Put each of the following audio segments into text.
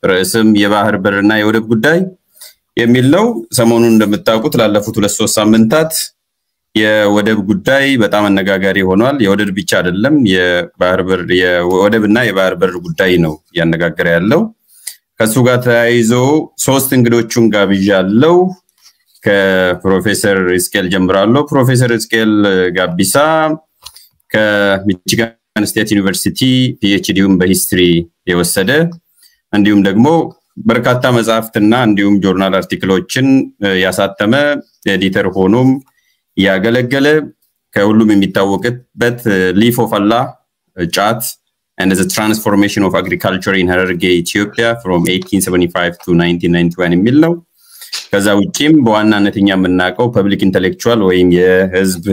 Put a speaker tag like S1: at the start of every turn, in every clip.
S1: ርዕስም የባህር በርና የወደብ ጉዳይ የሚል ነው። ሰሞኑን እንደምታውቁት ላለፉት 2-3 ሳምንታት የወደብ ጉዳይ በጣም አነጋጋሪ ሆኗል። የወደብ ብቻ አይደለም የባህር በር የወደብና የባህር በር ጉዳይ ነው ያነጋገረ ያለው። ከሱ ጋር ተያይዞ 3 እንግዶቹን ጋብዣለሁ። ከፕሮፌሰር እስቄል ጀምራለሁ። ፕሮፌሰር እስቄል ጋቢሳ ከሚቺጋን ስቴት ዩኒቨርሲቲ ፒኤችዲውን በሂስትሪ የወሰደ እንዲሁም ደግሞ በርካታ መጽሐፍትና እንዲሁም ጆርናል አርቲክሎችን ያሳተመ ኤዲተር ሆኖም ያገለገለ ከሁሉም የሚታወቅበት ሊፍ ኦፍ አላህ ጫት and the transformation of agriculture in Hararge Ethiopia from 1875 to 1991 የሚል ነው። ከዛ ውጪም በዋናነትኛ የምናውቀው ፐብሊክ ኢንተሌክቹዋል ወይም የህዝብ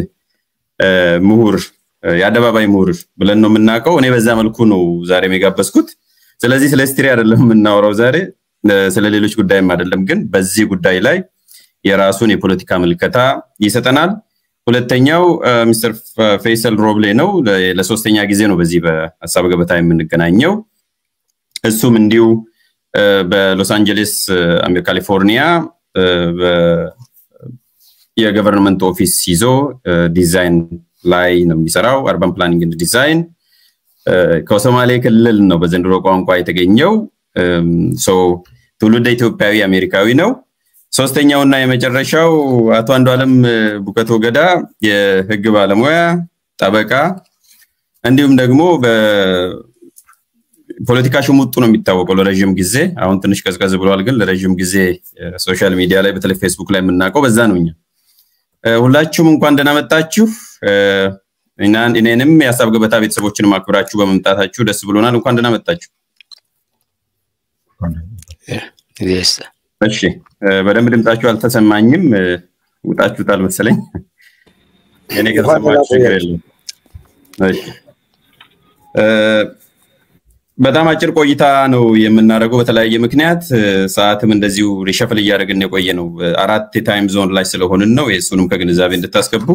S1: ምሁር ያደባባይ ምሁር ብለን ነው የምናውቀው። እኔ በዛ መልኩ ነው ዛሬ የጋበዝኩት። ስለዚህ ስለ ሂስትሪ አይደለም የምናወራው ዛሬ ስለ ሌሎች ጉዳይም አይደለም፣ ግን በዚህ ጉዳይ ላይ የራሱን የፖለቲካ ምልከታ ይሰጠናል። ሁለተኛው ሚስተር ፈይሰል ሮብሌ ነው። ለሶስተኛ ጊዜ ነው በዚህ በሐሳብ ገበታ የምንገናኘው። እሱም እንዲሁ በሎስ አንጀለስ ካሊፎርኒያ የገቨርንመንት ኦፊስ ይዞ ዲዛይን ላይ ነው የሚሰራው፣ አርባን ፕላኒንግ ኤንድ ዲዛይን። ከሶማሌ ክልል ነው በዘንድሮ ቋንቋ የተገኘው። ትውልደ ኢትዮጵያዊ አሜሪካዊ ነው። ሶስተኛውና የመጨረሻው አቶ አንዱዓለም ቡከቶ ገዳ የህግ ባለሙያ ጠበቃ እንዲሁም ደግሞ በፖለቲካ ሽሙጡ ነው የሚታወቀው ለረጅም ጊዜ። አሁን ትንሽ ቀዝቀዝ ብሏል፣ ግን ለረጅም ጊዜ ሶሻል ሚዲያ ላይ በተለይ ፌስቡክ ላይ የምናውቀው በዛ ነውኛ። ሁላችሁም እንኳን ደህና መጣችሁ። እኔንም የሐሳብ ገበታ ቤተሰቦችን ማክብራችሁ በመምጣታችሁ ደስ ብሎናል። እንኳን ደህና መጣችሁ። እሺ በደንብ ድምጻችሁ አልተሰማኝም፣ ውጣችሁታል መሰለኝ። እኔ ከተሰማችሁ ችግር የለም። እሺ በጣም አጭር ቆይታ ነው የምናደርገው በተለያየ ምክንያት። ሰዓትም እንደዚሁ ሪሸፍል እያደረግን የቆየ ነው 4 ታይም ዞን ላይ ስለሆንን ነው። እሱንም ከግንዛቤ እንድታስገቡ።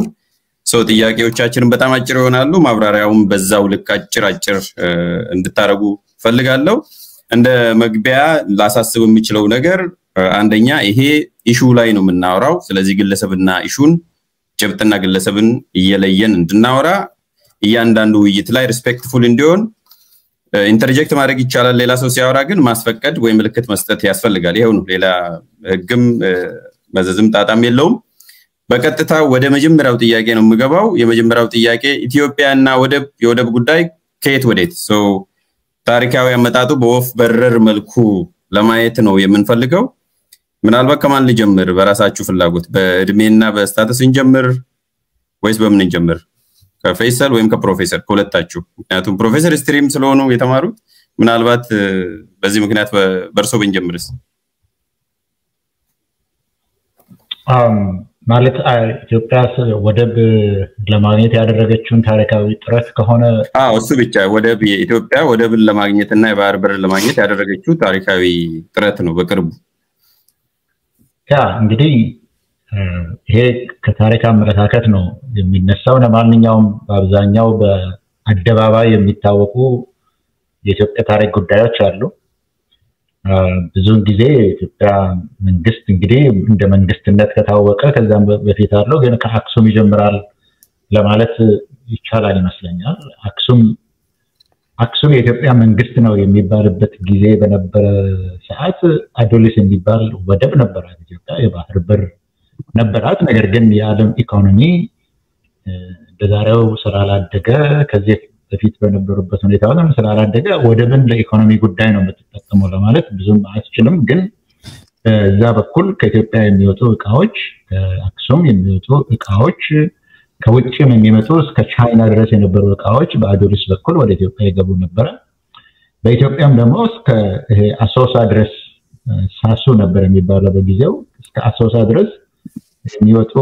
S1: ጥያቄዎቻችንን በጣም አጭር ይሆናሉ፣ ማብራሪያውም በዛው ልክ አጭር እንድታረጉ ፈልጋለሁ። እንደ መግቢያ ላሳስብ የሚችለው ነገር አንደኛ ይሄ ኢሹ ላይ ነው የምናወራው። ስለዚህ ግለሰብና ኢሹን ጭብጥና ግለሰብን እየለየን እንድናወራ እያንዳንዱ ውይይት ላይ ሪስፔክትፉል እንዲሆን ኢንተርጀክት ማድረግ ይቻላል። ሌላ ሰው ሲያወራ ግን ማስፈቀድ ወይ ምልክት መስጠት ያስፈልጋል። ይሄው ነው፣ ሌላ ህግም መዘዝም ጣጣም የለውም። በቀጥታ ወደ መጀመሪያው ጥያቄ ነው የምገባው። የመጀመሪያው ጥያቄ ኢትዮጵያና የወደብ ጉዳይ ከየት ወዴት ታሪካዊ አመጣጡ በወፍ በረር መልኩ ለማየት ነው የምንፈልገው። ምናልባት ከማን ልጀምር? በራሳችሁ ፍላጎት በእድሜና በስታተስ እንጀምር ወይስ በምን እንጀምር? ከፈይሰል ወይም ከፕሮፌሰር ከሁለታችሁ? ምክንያቱም ፕሮፌሰር ስትሪም ስለሆኑ የተማሩት ምናልባት በዚህ ምክንያት በርሶ ብንጀምርስ?
S2: ማለት ኢትዮጵያ ወደብ ለማግኘት ያደረገችውን ታሪካዊ ጥረት ከሆነ
S1: እሱ ብቻ ወደብ የኢትዮጵያ ወደብን ለማግኘትና የባህር በር ለማግኘት ያደረገችው ታሪካዊ ጥረት ነው በቅርቡ።
S2: እንግዲህ ይሄ ከታሪክ አመለካከት ነው የሚነሳው። ለማንኛውም በአብዛኛው በአደባባይ የሚታወቁ የኢትዮጵያ ታሪክ ጉዳዮች አሉ። ብዙውን ጊዜ የኢትዮጵያ መንግስት እንግዲህ እንደ መንግስትነት ከታወቀ ከዛም በፊት አለው፣ ግን ከአክሱም ይጀምራል ለማለት ይቻላል ይመስለኛል። አክሱም የኢትዮጵያ መንግስት ነው የሚባልበት ጊዜ በነበረ ሰዓት አዶሊስ የሚባል ወደብ ነበራት ኢትዮጵያ፣ የባህር በር ነበራት። ነገር ግን የዓለም ኢኮኖሚ እንደዛሬው ስላላደገ ከዚህ በፊት በነበሩበት ሁኔታ ወደም ስላላደገ ወደብን ለኢኮኖሚ ጉዳይ ነው የምትጠቀመው ለማለት ብዙም አያስችልም። ግን እዛ በኩል ከኢትዮጵያ የሚወጡ እቃዎች ከአክሱም የሚወጡ እቃዎች ከውጭም የሚመጡ እስከ ቻይና ድረስ የነበሩ እቃዎች በአዶሊስ በኩል ወደ ኢትዮጵያ ይገቡ ነበር። በኢትዮጵያም ደግሞ እስከ አሶሳ ድረስ ሳሱ ነበር የሚባለው በጊዜው እስከ አሶሳ ድረስ የሚወጡ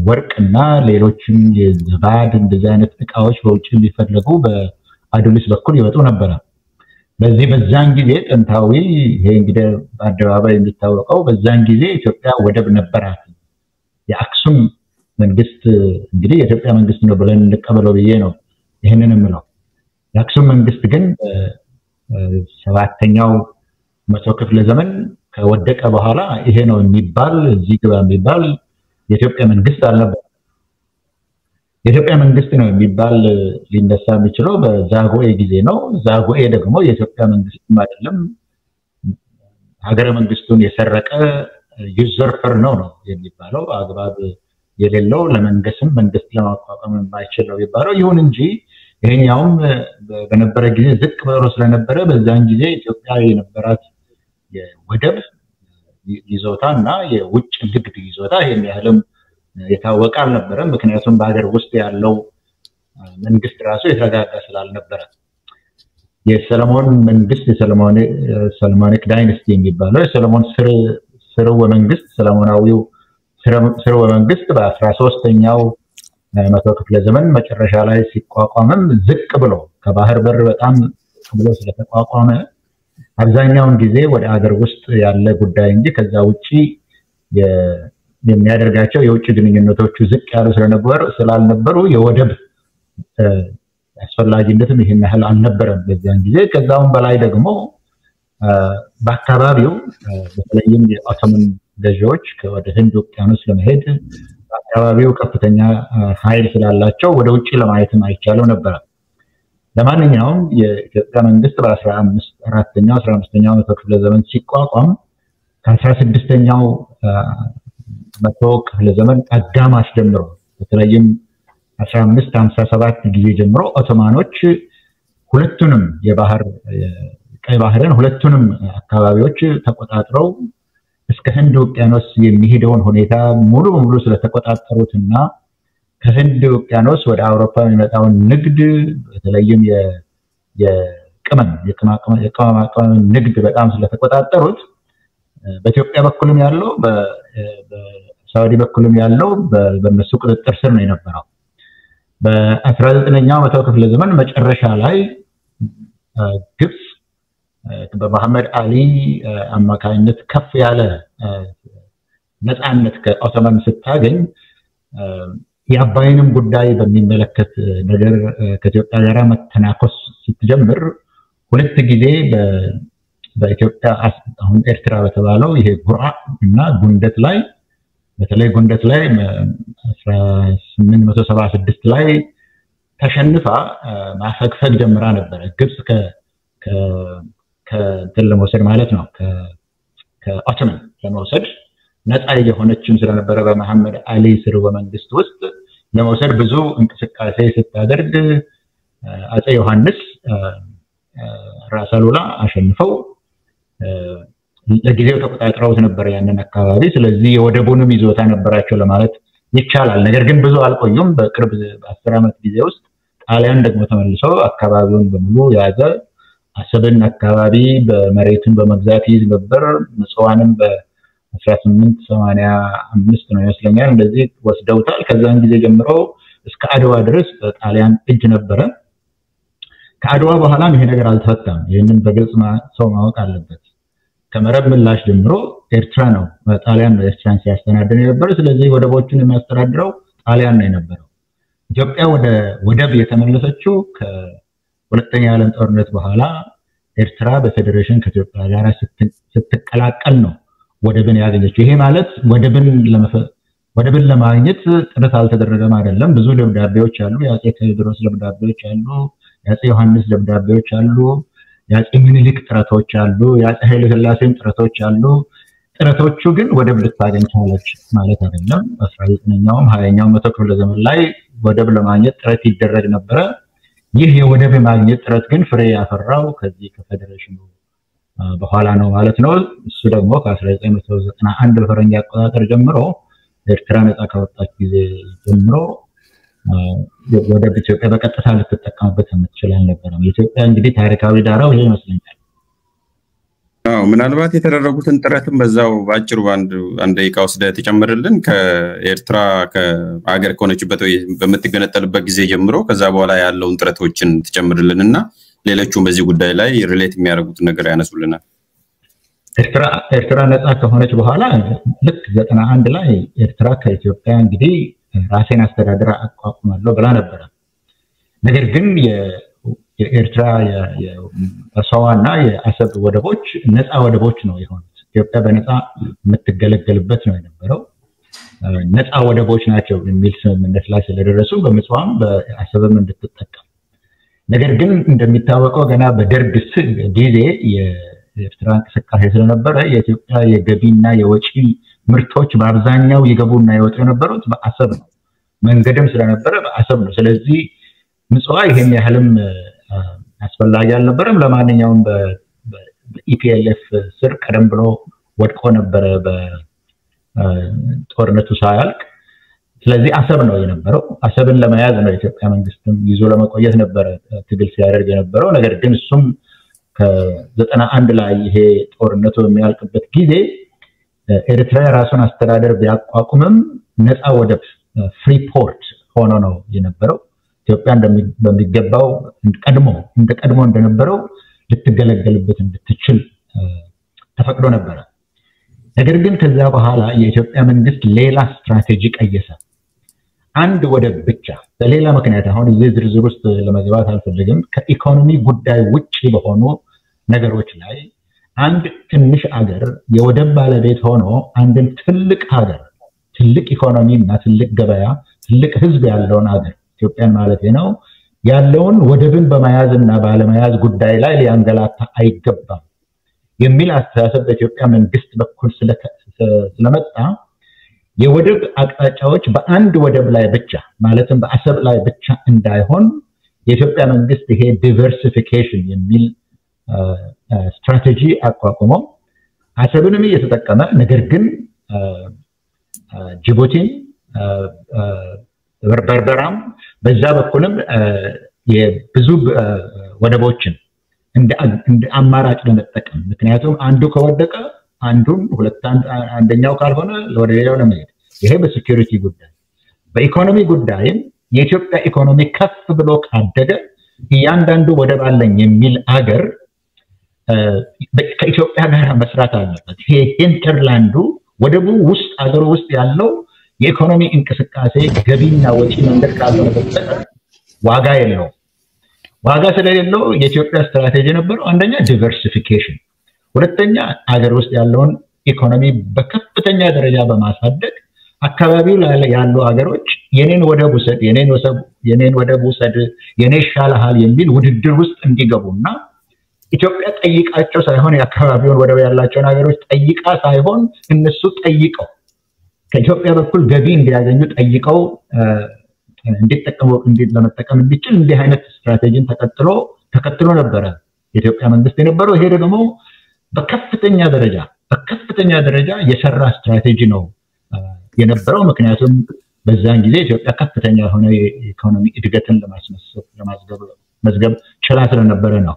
S2: ወርቅና ሌሎችም የዘባድ እንደዚህ አይነት እቃዎች በውጭ የሚፈልጉ በአዶሊስ በኩል ይወጡ ነበር። በዛን ጊዜ ጥንታዊ ይሄ እንግዲህ በአደባባይ የሚታወቀው በዛን ጊዜ ኢትዮጵያ ወደብ ነበራት። የአክሱም መንግስት እንግዲህ የኢትዮጵያ መንግስት ነው ብለን እንቀበለው ብዬ ነው ይሄንን የምለው። የአክሱም መንግስት ግን በሰባተኛው መቶ ክፍለ ዘመን ከወደቀ በኋላ ይሄ ነው የሚባል እዚህ ግባ የሚባል የኢትዮጵያ መንግስት አልነበረ። የኢትዮጵያ መንግስት ነው የሚባል ሊነሳ የሚችለው በዛጉዌ ጊዜ ነው። ዛጉዌ ደግሞ የኢትዮጵያ መንግስት አይደለም፣ ሀገረ መንግስቱን የሰረቀ ዩዘርፈር ነው የሚባለው። አግባብ የሌለው ለመንግስትም መንግስት ለማቋቋም የማይችል ነው የሚባለው። ይሁን እንጂ ይሄኛውም በነበረ ጊዜ ዝቅ ብሎ ስለነበረ በዛን ጊዜ ኢትዮጵያ የነበራት የወደብ ይዞታ እና የውጭ ንግድ ይዞታ ይሄን ያህልም የታወቀ አልነበረም። ምክንያቱም በሀገር ውስጥ ያለው መንግስት ራሱ የተረጋጋ ስላልነበረ የሰለሞን መንግስት የሰለሞኒክ ዳይናስቲ የሚባለው የሰለሞን ስርወ መንግስት ሰለሞናዊው ስርወ መንግስት በ13ኛው መቶ ክፍለ ዘመን መጨረሻ ላይ ሲቋቋምም ዝቅ ብሎ ከባህር በር በጣም ብሎ ስለተቋቋመ አብዛኛውን ጊዜ ወደ ሀገር ውስጥ ያለ ጉዳይ እንጂ ከዛ ውጪ የሚያደርጋቸው የውጭ ግንኙነቶቹ ዝቅ ያሉ ስላልነበሩ የወደብ አስፈላጊነትም ይሄን ያህል አልነበረም በዛን ጊዜ። ከዛውም በላይ ደግሞ በአካባቢው በተለይም የኦቶመን ገዢዎች ወደ ህንድ ውቅያኖስ ለመሄድ በአካባቢው ከፍተኛ ኃይል ስላላቸው ወደ ውጪ ለማየትም አይቻለው ነበር። ለማንኛውም የኢትዮጵያ መንግስት በ15ኛው መቶ ክፍለ ዘመን ሲቋቋም ከ16ኛው መቶ ክፍለ ዘመን አጋማሽ ጀምሮ በተለይም 1557 ጊዜ ጀምሮ ኦቶማኖች ሁለቱንም ቀይ ባህርን ሁለቱንም አካባቢዎች ተቆጣጥረው እስከ ህንድ ውቅያኖስ የሚሄደውን ሁኔታ ሙሉ በሙሉ ስለተቆጣጠሩትና ከህንድ ውቅያኖስ ወደ አውሮፓ የሚመጣውን ንግድ በተለይም የቅመማ ንግድ በጣም ስለተቆጣጠሩት በኢትዮጵያ በኩልም ያለው በሳውዲ በኩልም ያለው በእነሱ ቁጥጥር ስር ነው የነበረው። በ19ኛው መቶ ክፍለ ዘመን መጨረሻ ላይ ግብጽ በመሐመድ አሊ አማካይነት ከፍ ያለ ነፃነት ከኦቶማን ስታገኝ የአባይንም ጉዳይ በሚመለከት ነገር ከኢትዮጵያ ጋር መተናኮስ ስትጀምር ሁለት ጊዜ በኢትዮጵያ አሁን ኤርትራ በተባለው ይሄ ጉራ እና ጉንደት ላይ በተለይ ጉንደት ላይ 1876 ላይ ተሸንፋ ማፈግፈግ ጀምራ ነበር። ግብጽ ለመውሰድ ማለት ነው ከኦቶመን ለመውሰድ ነፃ የሆነችም ስለነበረ በመሐመድ አሊ ስርወ መንግስት ውስጥ ለመውሰድ ብዙ እንቅስቃሴ ስታደርግ አፄ ዮሐንስ ራስ አሉላ አሸንፈው ለጊዜው ተቆጣጥረውት ነበር ያንን አካባቢ። ስለዚህ የወደቡንም ይዞታ ነበራቸው ለማለት ይቻላል። ነገር ግን ብዙ አልቆዩም። በቅርብ 10 ዓመት ጊዜ ውስጥ ጣሊያን ደግሞ ተመልሶ አካባቢውን በሙሉ ያዘ። አሰብን አካባቢ በመሬትን በመግዛት ይዝ ነበር። ምጽዋንም በ1885 ነው ይመስለኛል እንደዚህ ወስደውታል። ከዛን ጊዜ ጀምሮ እስከ አድዋ ድረስ በጣሊያን እጅ ነበረ። ከአድዋ በኋላም ይሄ ነገር አልተፈታም። ይሄንን በግልጽ ሰው ማወቅ አለበት። ከመረብ ምላሽ ጀምሮ ኤርትራ ነው ጣሊያን ኤርትራን ሲያስተዳድር ነበር። ስለዚህ ወደቦችን የሚያስተዳድረው ጣሊያን ነው የነበረው። ኢትዮጵያ ወደብ የተመለሰችው ከሁለተኛው ዓለም ጦርነት በኋላ ኤርትራ በፌደሬሽን ከኢትዮጵያ ጋር ስትቀላቀል ነው ወደብን ያገኘችው። ይሄ ማለት ወደብን ለማግኘት ጥረት አልተደረገም አይደለም። ብዙ ደብዳቤዎች አሉ። የአፄ ቴዎድሮስ ደብዳቤዎች አሉ፣ የአፄ ዮሐንስ ደብዳቤዎች አሉ፣ የአፄ ምኒልክ ጥረቶች አሉ፣ የአፄ ኃይለ ሥላሴም ጥረቶች አሉ። ጥረቶቹ ግን ወደብ ልታገኝ ቻለች ማለት አይደለም። 19ኛው 20ኛው መቶ ክፍለ ዘመን ላይ ወደብ ለማግኘት ጥረት ይደረግ ነበር። ይህ የወደብ ማግኘት ጥረት ግን ፍሬ ያፈራው ከዚህ ከፌደሬሽኑ በኋላ ነው ማለት ነው። እሱ ደግሞ ከ1991 በፈረንጅ አቆጣጠር ጀምሮ ኤርትራ ነፃ ካወጣች ጊዜ ጀምሮ ወደብ ኢትዮጵያ በቀጥታ ልትጠቀምበት የምትችል አልነበረም። የኢትዮጵያ እንግዲህ ታሪካዊ ዳራው ይሄ ይመስለኛል።
S1: ምናልባት የተደረጉትን ጥረትም በዛው ባጭሩ አንድ ደቂቃ ወስደህ ተጨምርልን። ከኤርትራ ከአገር ከሆነችበት ወይ በመትገነጠልበት ጊዜ ጀምሮ ከዛ በኋላ ያለውን ጥረቶችን ተጨምርልንና ሌሎቹም በዚህ ጉዳይ ላይ ሪሌት የሚያደርጉት ነገር ያነሱልናል።
S2: ኤርትራ ነፃ ከሆነች በኋላ ልክ 91 ላይ ኤርትራ ከኢትዮጵያ እንግዲህ ራሴን አስተዳደር አቋቁማለሁ ብላ ነበር። ነገር ግን የኤርትራ የአሰዋና የአሰብ ወደቦች ነፃ ወደቦች ነው የሆኑት። ኢትዮጵያ በነፃ የምትገለገልበት ነው የነበረው። ነፃ ወደቦች ናቸው የሚል ስምምነት ላይ ስለደረሱ በምጽዋም በአሰብም እንድትጠቀም። ነገር ግን እንደሚታወቀው ገና በደርግ ጊዜ የኤርትራ እንቅስቃሴ ስለነበረ የኢትዮጵያ የገቢና የወጪ ምርቶች በአብዛኛው ይገቡና ይወጡ የነበሩት በአሰብ ነው። መንገድም ስለነበረ በአሰብ ነው። ስለዚህ ምጽዋ ይሄን ያህልም አስፈላጊ አልነበረም። ለማንኛውም በኢፒኤልኤፍ ስር ቀደም ብሎ ወድቆ ነበረ በጦርነቱ ሳያልቅ። ስለዚህ አሰብ ነው የነበረው። አሰብን ለመያዝ ነው የኢትዮጵያ መንግስትም ይዞ ለመቆየት ነበረ ትግል ሲያደርግ የነበረው። ነገር ግን እሱም ከ91 ላይ ይሄ ጦርነቱ የሚያልቅበት ጊዜ ኤርትራ የራሱን አስተዳደር ቢያቋቁምም ነፃ ወደብ ፍሪ ፖርት ሆኖ ነው የነበረው። ኢትዮጵያ በሚገባው እንደ ቀድሞ እንደነበረው ልትገለገልበት እንድትችል ተፈቅዶ ነበረ። ነገር ግን ከዛ በኋላ የኢትዮጵያ መንግስት ሌላ ስትራቴጂ ቀየሰ። አንድ ወደብ ብቻ በሌላ ምክንያት አሁን እዚህ ዝርዝር ውስጥ ለመግባት አልፈልግም። ከኢኮኖሚ ጉዳይ ውጪ በሆኑ ነገሮች ላይ አንድ ትንሽ አገር የወደብ ባለቤት ሆኖ አንድን ትልቅ ሀገር ትልቅ ኢኮኖሚ እና ትልቅ ገበያ ትልቅ ህዝብ ያለውን ሀገር ኢትዮጵያን ማለት ነው ያለውን ወደብን በመያዝ እና ባለመያዝ ጉዳይ ላይ ሊያንገላታ አይገባም የሚል አስተሳሰብ በኢትዮጵያ መንግስት በኩል ስለመጣ የወደብ አቅጣጫዎች በአንድ ወደብ ላይ ብቻ ማለትም በአሰብ ላይ ብቻ እንዳይሆን የኢትዮጵያ መንግስት ይሄ ዲቨርሲፊኬሽን የሚል ስትራቴጂ አቋቁሞ አሰብንም እየተጠቀመ ነገር ግን ጅቡቲን በርበራም በዛ በኩልም የብዙ ወደቦችን እንደ አማራጭ ለመጠቀም ምክንያቱም አንዱ ከወደቀ አንዱን አንደኛው ካልሆነ ወደ ሌላው ለመሄድ ይሄ በሴኩሪቲ ጉዳይ በኢኮኖሚ ጉዳይም የኢትዮጵያ ኢኮኖሚ ከፍ ብሎ ካደገ እያንዳንዱ ወደብ አለኝ የሚል አገር ከኢትዮጵያ ጋር መስራት አለበት። ይሄ ኢንተርላንዱ ወደቡ ውስጥ አገሩ ውስጥ ያለው የኢኮኖሚ እንቅስቃሴ ገቢና ወጪ መንገድ ካልሆነ በስተቀር ዋጋ የለውም። ዋጋ ስለሌለው የኢትዮጵያ ስትራቴጂ ነበረው አንደኛ ዲቨርሲፊኬሽን፣ ሁለተኛ አገር ውስጥ ያለውን ኢኮኖሚ በከፍተኛ ደረጃ በማሳደግ አካባቢው ላይ ያሉ አገሮች የኔን ወደብ ውሰድ የኔን ወደብ ውሰድ የኔ ይሻልሃል የሚል ውድድር ውስጥ እንዲገቡና ኢትዮጵያ ጠይቃቸው ሳይሆን የአካባቢውን ወደብ ያላቸውን አገሮች ጠይቃ ሳይሆን እነሱ ጠይቀው ከኢትዮጵያ በኩል ገቢ እንዲያገኙ ጠይቀው እንዲጠቀሙ ለመጠቀም እንዲችል እንዲህ አይነት ስትራቴጂን ተከትሎ ነበረ የኢትዮጵያ መንግስት የነበረው። ይሄ ደግሞ በከፍተኛ ደረጃ የሰራ ስትራቴጂ ነው የነበረው። ምክንያቱም በዛን ጊዜ ኢትዮጵያ ከፍተኛ የሆነ የኢኮኖሚ እድገትን ለማስመዝገብ ችላ ስለነበረ ነው።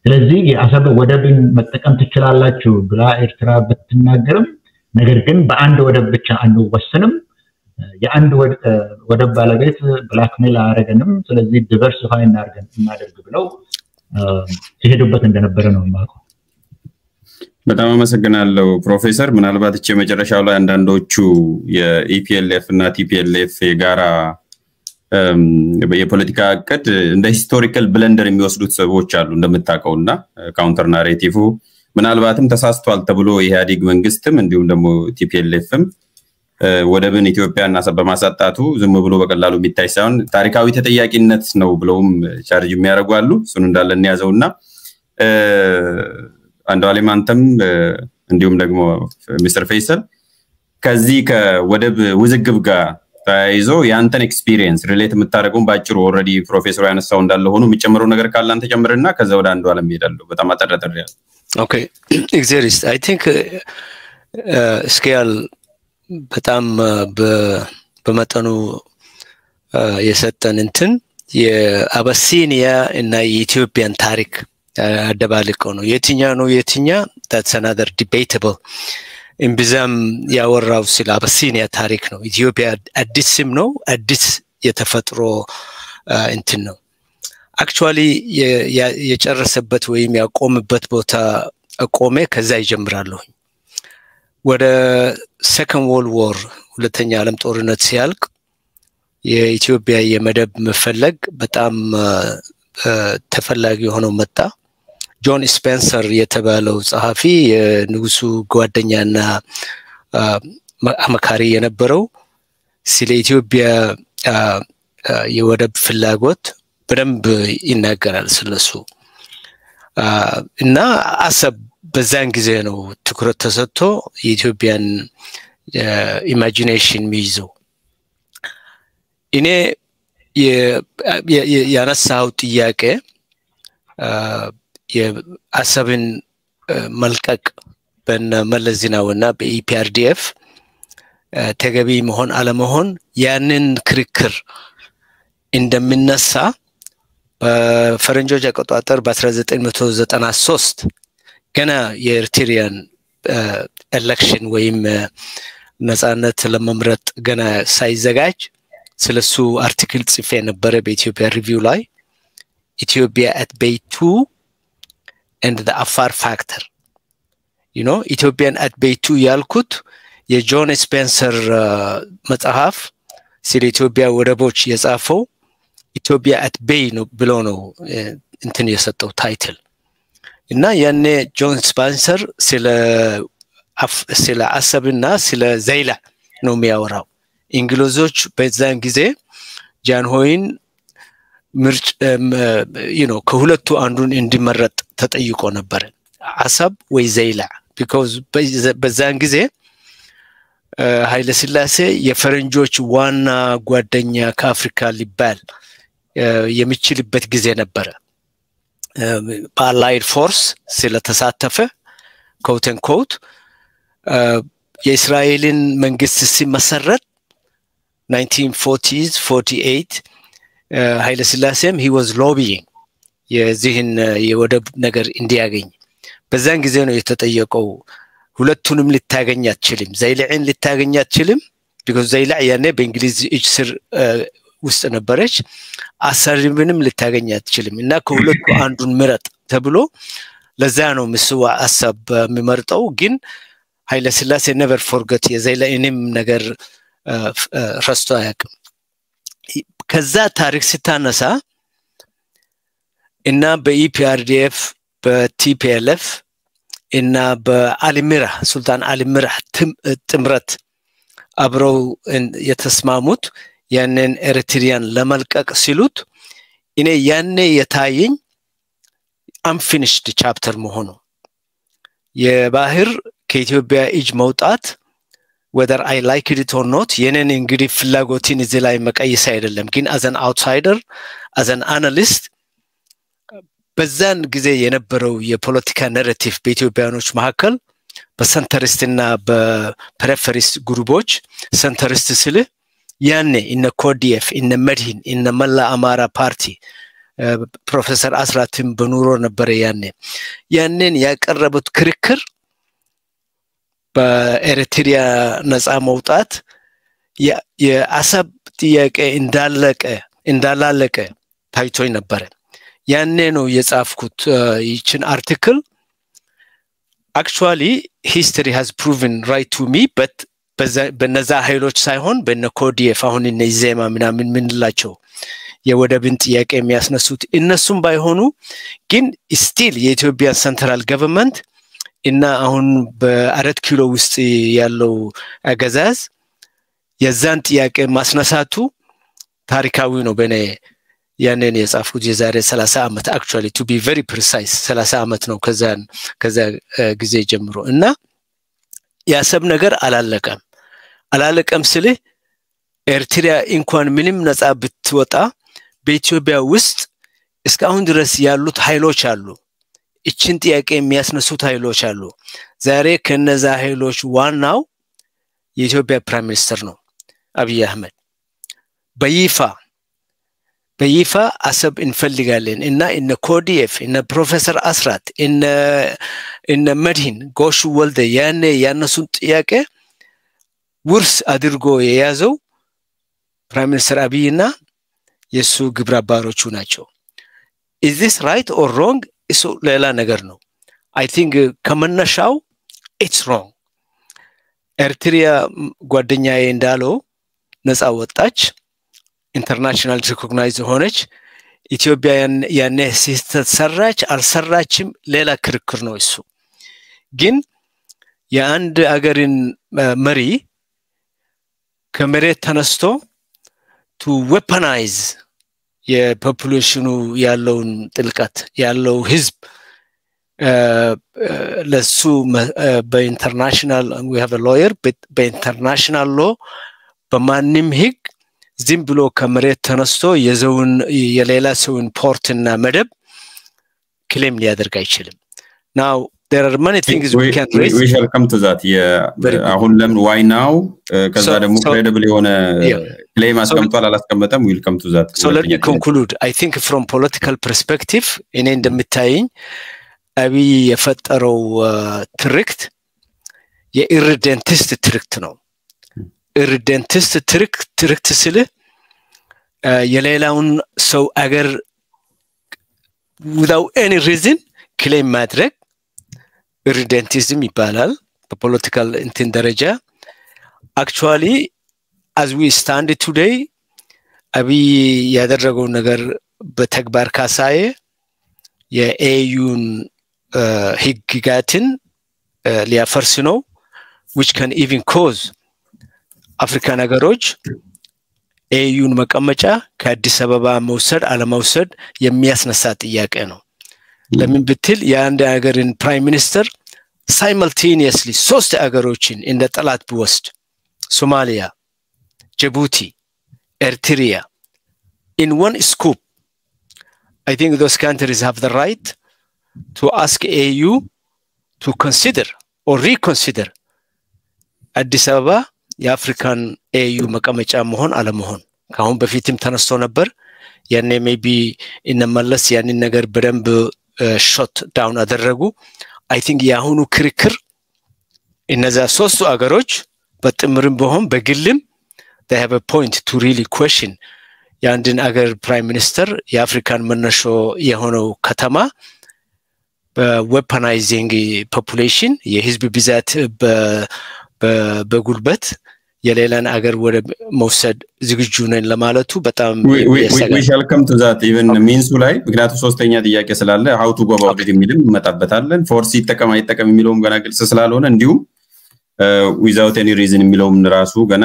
S2: ስለዚህ የአሰብ ወደብን መጠቀም ትችላላችሁ ብላ ኤርትራ ብትናገርም ነገር ግን በአንድ ወደብ ብቻ አንወሰንም፣ የአንድ ወደብ ባለቤት ብላክሜል አያረገንም፣ ስለዚህ ዲቨርሲፋይ እናደርግ ብለው ሲሄዱበት እንደነበረ ነው የማውቀው።
S1: በጣም አመሰግናለሁ ፕሮፌሰር። ምናልባት እቺ መጨረሻው ላይ አንዳንዶቹ የኢፒኤልኤፍ እና ቲፒኤልኤፍ የጋራ የፖለቲካ እቅድ እንደ ሂስቶሪካል ብለንደር የሚወስዱት ሰዎች አሉ እንደምታውቀውና ካውንተር ናሬቲቭ ምናልባትም ተሳስቷል ተብሎ የኢህአዴግ መንግስትም እንዲሁም ደግሞ ቲፒኤልኤፍም ወደብን ኢትዮጵያና በማሳጣቱ ዝም ብሎ በቀላሉ የሚታይ ሳይሆን ታሪካዊ ተጠያቂነት ነው ብለውም ቻርጅ የሚያደርጉ አሉ። እሱን እንዳለ እንያዘውና አንዷለም አንተም እንዲሁም ደግሞ ሚስተር ፈይሰል ከዚህ ከወደብ ውዝግብ ጋር ታይዞ ያንተን ኤክስፒሪየንስ ሪሌት የምታደርገው ባጭሩ ኦሬዲ ፕሮፌሰሩ ያነሳው እንዳለ ሆኖ የሚጨምረው ነገር ካለ አንተ ጨምርና ከዛ ወደ አንዷለም ሄዳለሁ። በጣም አጠራጠር ያለ
S3: ኦኬ ኤግዛክትሊ አይ ቲንክ ስኬል በጣም በመጠኑ የሰጠን እንትን የአበሲኒያ እና የኢትዮጵያን ታሪክ አደባልቀው ነው። የትኛ that's another debatable እምብዛም ያወራው ስለ አበሲኒያ ታሪክ ነው። ኢትዮጵያ አዲስ ስም ነው፣ አዲስ የተፈጥሮ እንትን ነው። አክቹአሊ የጨረሰበት ወይም ያቆመበት ቦታ ቆመ ከዛ ይጀምራሉ። ወደ ሰከንድ ወርልድ ዋር ሁለተኛ ዓለም ጦርነት ሲያልቅ የኢትዮጵያ የመደብ መፈለግ በጣም ተፈላጊ ሆኖ መጣ። ጆን ስፔንሰር የተባለው ጸሐፊ የንጉሱ ጓደኛና አማካሪ የነበረው ስለ ኢትዮጵያ የወደብ ፍላጎት በደንብ ይናገራል ስለሱ እና አሰብ በዛን ጊዜ ነው ትኩረት ተሰጥቶ የኢትዮጵያን ኢማጂኔሽን ሚይዘው። እኔ ያነሳው ጥያቄ የአሰብን መልቀቅ በመለስ ዜናዊና በኢፒአርዲኤፍ ተገቢ መሆን አለመሆን ያንን ክርክር እንደሚነሳ በፈረንጆች አቆጣጠር በ1993 ገና የኤርትሪያን ኤሌክሽን ወይም ነፃነት ለመምረጥ ገና ሳይዘጋጅ ስለሱ አርቲክል ጽፌ ነበር በኢትዮጵያ ሪቪው ላይ ኢትዮጵያ at bay 2 and the Afar factor. You know, Ethiopian at bay 2 ያልኩት የጆን ስፔንሰር መጽሐፍ ስለ ኢትዮጵያ ወደቦች የጻፈው ኢትዮጵያ at bay ነው ብሎ ነው እንትን የሰጠው ታይትል እና ያኔ ጆን ስፔንሰር ስለ አሰብና ስለ ዘይላ ነው የሚያወራው። እንግሊዞች በዛን ጊዜ ጃንሆይን ምርጭ ከሁለቱ አንዱን እንዲመረጥ ተጠይቆ ነበር አሰብ ወይ ዘይላ because በዛን ጊዜ ኃይለ ሥላሴ የፈረንጆች ዋና ጓደኛ ከአፍሪካ ሊባል የሚችልበት ጊዜ ነበር። በአላይድ ፎርስ ስለተሳተፈ ኮት ኤንድ ኮት የእስራኤልን መንግስት ሲመሰረት 1940s 48 ኃይለ ሥላሴም he was lobbying የዚህን የወደብ ነገር እንዲያገኝ በዛን ጊዜ ነው የተጠየቀው። ሁለቱንም ልታገኝ አትችልም ዘይላዕን ልታገኝ አትችልም because ዘይላዕ ያኔ በእንግሊዝ እጅ ስር ውስጥ ነበረች። አሰብንም ልታገኝ አትችልም እና ከሁለቱ አንዱን ምረጥ ተብሎ ለዛ ነው ምስዋ አሰብ የሚመርጠው። ግን ኃይለ ሥላሴ never forget የዘይላዕንም ነገር ረስቶ አያውቅም። ከዛ ታሪክ ስታነሳ እና በኢፒአርዲኤፍ በቲፒኤልኤፍ እና በአሊሚራ ሱልጣን አሊሚራ ጥምረት አብረው የተስማሙት ያንን ኤርትሪያን ለመልቀቅ ሲሉት እኔ ያኔ የታየኝ unfinished chapter መሆኑ የባህር ከኢትዮጵያ እጅ መውጣት whether I like it or not የኔን እንግዲህ ፍላጎትን እዚህ ላይ መቀየስ አይደለም። ግን as an outsider as an analyst በዛን ጊዜ የነበረው የፖለቲካ ናሬቲቭ በኢትዮጵያኖች መካከል በሰንተሪስትና በፐሪፌሪስት ግሩፖች ሰንተሪስት ስለ ያኔ እነ ኮዲኤፍ እነ መድህን እነ መላ አማራ ፓርቲ ፕሮፌሰር አስራትም በኑሮ ነበር ያኔን ያቀረቡት ክርክር በኤርትሪያ ነፃ መውጣት የአሰብ ጥያቄ እንዳላለቀ ታይቶኝ ነበር። ያኔ ነው የጻፍኩት ይችን አርቲክል actually history has proven right to me but በነዛ ኃይሎች ሳይሆን በነኮዲኤፍ አሁን እነዚህማ ምናምን ምንላቸው የወደብን ጥያቄ የሚያስነሱት እነሱም ባይሆኑ ግን still የኢትዮጵያ ሴንትራል ገቨርንመንት እና አሁን በ4 ኪሎ ውስጥ ያለው አገዛዝ የዛን ጥያቄ ማስነሳቱ ታሪካዊ ነው። በኔ ያንን የጻፍኩት የዛሬ 30 ዓመት actually to be very precise 30 ዓመት ነው ከዛ ጊዜ ጀምሮ እና ያሰብ ነገር አላለቀም ስለ ኤርትሪያ እንኳን ምንም ነፃ ብትወጣ በኢትዮጵያ ውስጥ እስካሁን ድረስ ያሉት ኃይሎች አሉ። እቺን ጥያቄ የሚያስነሱት ኃይሎች አሉ። ዛሬ ከነዛ ኃይሎች ዋናው የኢትዮጵያ ፕራይም ሚኒስተር ነው አብይ አህመድ። በይፋ አሰብ እንፈልጋለን እና እነ ኮዲኤፍ እነ ፕሮፌሰር አስራት እነ መድህን ጎሹ ወልደ ያኔ ያነሱን ጥያቄ ውርስ አድርጎ የያዘው ፕራይም ሚኒስተር አብይና የሱ ግብረ አባሮቹ ናቸው። is this right or wrong? እሱ ሌላ ነገር ነው። I think ከመነሻው it's wrong። ኤርትሪያ ጓደኛዬ እንዳለው ነፃ ወጣች ኢንተርናሽናል ሪኮግናይዝ ሆነች። ኢትዮጵያ ያኔ ሲስተት ሰራች አልሰራችም ሌላ ክርክር ነው እሱ ግን የአንድ አገርን መሪ ከመሬት ተነስቶ to weaponize የፖፑሌሽኑ ያለውን ጥልቀት ያለው ህዝብ ለሱ በኢንተርናሽናል we have a lawyer በኢንተርናሽናል law በማንም ህግ ዝም ብሎ ከመሬት ተነስቶ የዘውን የሌላ ሰውን ፖርትና መደብ ክሌም ሊያደርግ አይችልም now there are many things we can raise
S1: we shall come to that አሁን ለምን why now ከዛ ደግሞ credible የሆነ claim አስቀምጧል አላስቀመጠም we'll come to that
S3: so let me conclude I think from political perspective እኔ እንደምታየኝ አብይ የፈጠረው ትርክት የኢሪደንቲስት ትርክት ነው ኢሪደንቲስት ትርክት ስለ የሌላውን ሰው አገር without any reason claim ማድረግ ኢሪደንቲዝም ይባላል በፖለቲካል እንትን ደረጃ actually as we stand today አብይ ያደረገው ነገር በተግባር ካሳየ የኤዩን ህግጋትን ሊያፈርስ ነው which can even cause አፍሪካን ሀገሮች ኤዩን መቀመጫ ከአዲስ አበባ መውሰድ አለመውሰድ የሚያስነሳ ጥያቄ ነው ለምን ብትል የአንድ ሀገርን ፕራይም ሚኒስተር simultaneously ሶስት ሀገሮችን እንደ ጠላት ቢወስድ ሶማሊያ ጅቡቲ ኤርትሪያ in one scoop I think those countries have the right to ask AU to consider or reconsider አዲስ አበባ የአፍሪካን AU መቀመጫ መሆን አለመሆን ካሁን በፊትም ተነስቶ ነበር ያኔ maybe እነመለስ ያንን ነገር በደንብ shut down አደረጉ I think ያሁኑ ክርክር እነዛ ሶስቱ አገሮች በጥምርም በሆን በግልም they have a point to really question ያንድን አገር ፕራይም ሚኒስተር የአፍሪካን መነሾ የሆነው ከተማ በweaponizing population የህዝብ ብዛት በጉልበት የሌላን አገር ወደ መውሰድ ዝግጁ ነን ለማለቱ በጣም
S1: we shall come to that even means ላይ ምክንያቱም ሶስተኛ ጥያቄ ስላለ how to go about it የሚልም መጣበታለን force ይተከም አይተከም የሚለውም ገና ግልጽ ስላልሆነ እንዲሁም without any reason የሚለውም ራሱ ገና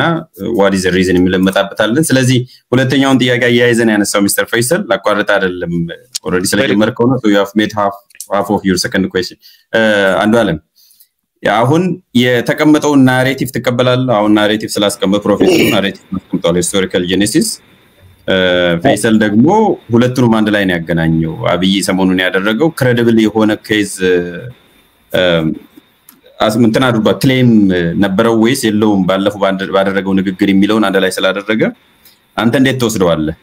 S1: what is the reason የሚልም መጣበታለን ስለዚህ ሁለተኛውን ጥያቄ ያያይዘን ያነሳው ሚስተር ፈይሰል ላቋርጥ አይደለም already ስለጀመርከው ነው so you have made half of your second question አንዱ አለም አሁን የተቀመጠው ናሬቲቭ ተቀበላል አሁን ናሬቲቭ ስላስቀመጠ ፕሮፌሰር ናሬቲቭ ማስቀምጧል ሂስቶሪካል ጄኔሲስ ፈይሰል ደግሞ ሁለቱንም አንድ ላይ ነው ያገናኘው አብይ ሰሞኑን ያደረገው ክሬዲብል የሆነ ኬዝ አስምንተና አድርጓ ክሌም ነበረው ወይስ የለውም ባለፈው ባደረገው ንግግር የሚለውን አንድ ላይ ስላደረገ አንተ እንዴት ተወስደዋለህ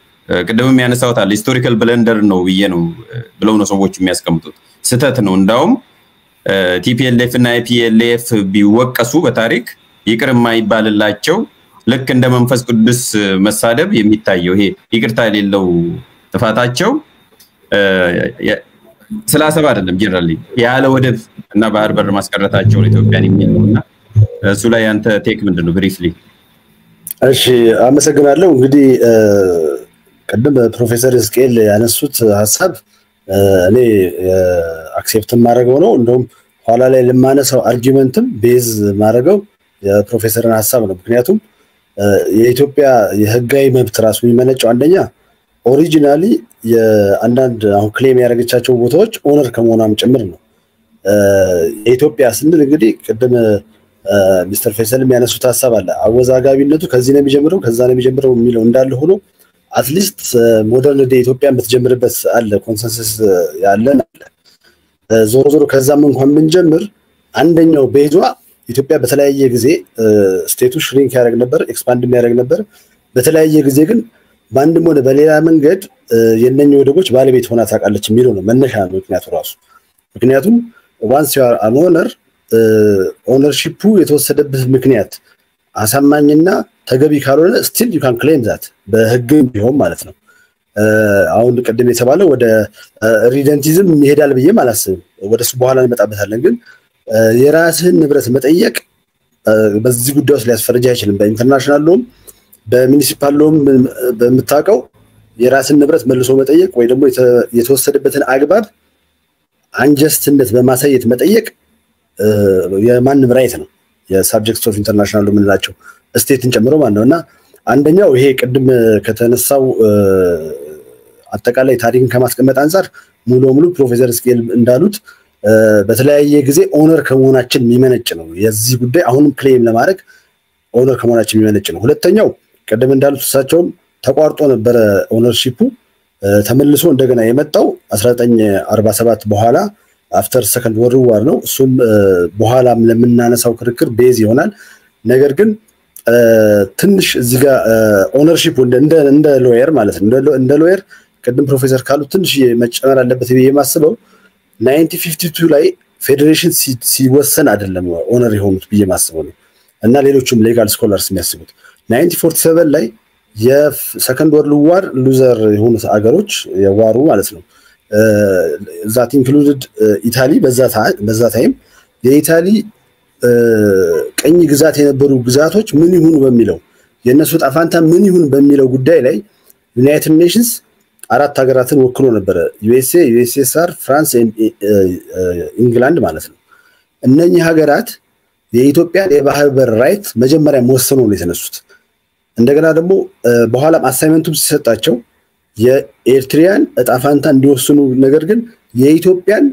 S1: ቅድምም ያነሳውታል ሂስቶሪካል ብለንደር ነው ብለው ነው ሰዎች የሚያስቀምጡት ስተት ነው እንዳውም TPLF እና IPLF ቢወቀሱ በታሪክ ይቅር የማይባልላቸው ልክ እንደ መንፈስ ቅዱስ መሳደብ የሚታየው ይሄ ይቅርታ የሌለው ጥፋታቸው ስላሰብ አይደለም ጀነራሊ ያለ ወደብ እና ባህር በር ማስቀረታቸው ኢትዮጵያን የሚልነውና እሱ ላይ አንተ ቴክ ምንድነው ብሪፍሊ
S4: እሺ አመሰግናለሁ እንግዲህ ቀደም ፕሮፌሰር እስቄል ያነሱት ሐሳብ እኔ አክሴፕት ማድረገው ነው እንደውም ኋላ ላይ ለማነሳው አርጊመንትም ቤዝ ማድረገው የፕሮፌሰርን ሐሳብ ነው ምክንያቱም የኢትዮጵያ የህጋዊ መብት ራሱ የሚመነጨው አንደኛ ኦሪጂናሊ የአንዳንድ አሁን ክሌም ያደረገቻቸው ቦታዎች ኦነር ከመሆናም ጭምር ነው የኢትዮጵያ ስንል እንግዲህ ቀደም ሚስተር ፈይሰል የሚያነሱት ሐሳብ አለ አወዛጋቢነቱ ከዚህ ነው የሚጀምረው ከዛ ነው የሚጀምረው የሚለው እንዳለ ሆኖ አትሊስት ሞደርን ዴ ኢትዮጵያ የምትጀምርበት አለ ኮንሰንሰስ ያለን አለ ዞሮ ከዛም እንኳን ብንጀምር አንደኛው ቤዟ ኢትዮጵያ በተለያየ ጊዜ ስቴቱ ሽሪንክ ያደርግ ነበር ኤክስፓንድ የሚያደርግ ነበር በተለያየ ጊዜ ግን ባንድም ሆነ በሌላ መንገድ የነኛ ወደቦች ባለቤት ሆና ታውቃለች የሚለው ነው መነሻ ነው ምክንያቱም once you are an owner ownership የተወሰደበት ምክንያት አሳማኝና ተገቢ ካልሆነ still you can claim that በህግ ቢሆን ማለት ነው አሁን ቀደም የተባለው ወደ ሪደንቲዝም ይሄዳል ብዬ ማላስብ ወደሱ በኋላ እንመጣበታለን ግን የራስህን ንብረት መጠየቅ በዚህ ጉዳይ ውስጥ ሊያስፈርጅ አይችልም በኢንተርናሽናል ሎም በሙኒሲፓል ሎም በመታቀው የራስን ንብረት መልሶ መጠየቅ ወይ ደግሞ የተወሰደበትን አግባብ አንጀስትነት በማሳየት መጠየቅ የማንም ራይት ነው የሳብጀክትስ ኦፍ ኢንተርናሽናል ሎ ምንላቸው ስቴትን ጨምሮ ማለት ነውና አንደኛው ይሄ ቅድም ከተነሳው አጠቃላይ ታሪክን ከማስቀመጥ አንፃር ሙሉ ፕሮፌሰር ስኬል እንዳሉት በተለያየ ጊዜ ኦነር ከመሆናችን የሚመነጭ ነው የዚህ ጉዳይ አሁንም ክሌም ለማድረግ ኦነር ከመሆናችን የሚመነጭ ነው ሁለተኛው ቅድም እንዳሉት እሳቸውም ተቋርጦ ነበር ኦነርሺፑ ተመልሶ እንደገና የመጣው 1947 በኋላ አፍተር ሰከንድ ወርልድ ዋር ነው እሱም በኋላም ለምናነሳው ክርክር ቤዝ ይሆናል ነገር ግን ትንሽ እዚህ ጋር ኦነርሺፕ እንደ ሎየር ማለት ነው እንደ ሎየር ቅድም ፕሮፌሰር ካሉ ትንሽ መጨመር አለበት ብዬ የማስበው 1952 ላይ ፌዴሬሽን ሲወሰን አይደለም ኦነር የሆኑት ብዬ ማስበው ነው እና ሌሎችም ሌጋል ስኮላርስ የሚያስቡት 1947 ላይ የሰከንድ ወርልድ ዋር ሉዘር የሆኑት አገሮች የዋሩ ማለት ነው ዛት ኢንክሉድድ ኢታሊ በዛ ታይም የኢታሊ ቀኝ ግዛት የነበሩ ግዛቶች ምን ይሁኑ በሚለው የነሱ ጣፋንታ ምን ይሁን በሚለው ጉዳይ ላይ ዩናይትድ ኔሽንስ አራት ሀገራትን ወክሎ ነበር ዩኤስኤ ዩኤስኤስአር ፍራንስ ኢንግላንድ ማለት ነው እነኚህ ሀገራት የኢትዮጵያ የባህር በር ራይት መጀመሪያ መወሰኑ ነው የተነሱት እንደገና ደግሞ በኋላም አሳይመንቱም ሲሰጣቸው የኤርትሪያን እጣፋንታ እንዲወስኑ ነገር ግን የኢትዮጵያን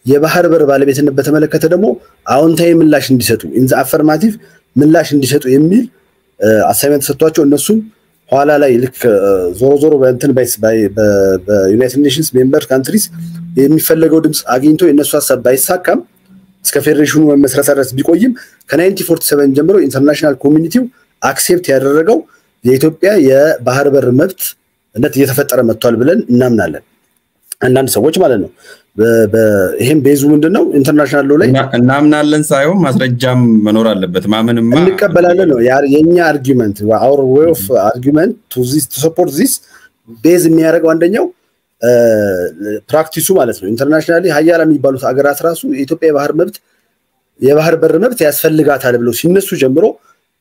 S4: የባህር በር ባለቤትነት በተመለከተ ደግሞ አዎንታዊ ምላሽ እንዲሰጡ ኢንዘ አፈርማቲቭ ምላሽ እንዲሰጡ የሚል አሳይመንት ሰጥቷቸው እነሱም ኋላ ላይ ልክ ዞሮ በእንትን በዩናይትድ ኔሽንስ ሜምበር ካንትሪስ የሚፈልገው ድምጽ አግኝቶ የነሱ ሐሳብ ባይሳካም እስከ ፌዴሬሽኑ መመስረት ድረስ ቢቆይም ከ1947 ጀምሮ ኢንተርናሽናል ኮሚኒቲው አክሴፕት ያደረገው የኢትዮጵያ የባህር በር መብት እንደት እየተፈጠረ መጥቷል ብለን እናምናለን አንዳንድ ሰዎች ማለት ነው ይሄን ቤዙ ምንድነው ኢንተርናሽናል ሎ ላይ
S1: እናምናለን ሳይሆን ማስረጃም መኖር አለበት ማመንማ
S4: እንቀበላለን ነው የኛ አርጊውመንት our way of argument to support this ቤዝ የሚያደርገው አንደኛው ፕራክቲሱ ማለት ነው ኢንተርናሽናሊ ሀያላ የሚባሉት አገራት ራሱ የኢትዮጵያ የባህር በር መብት ያስፈልጋታል ብለው ሲነሱ ጀምሮ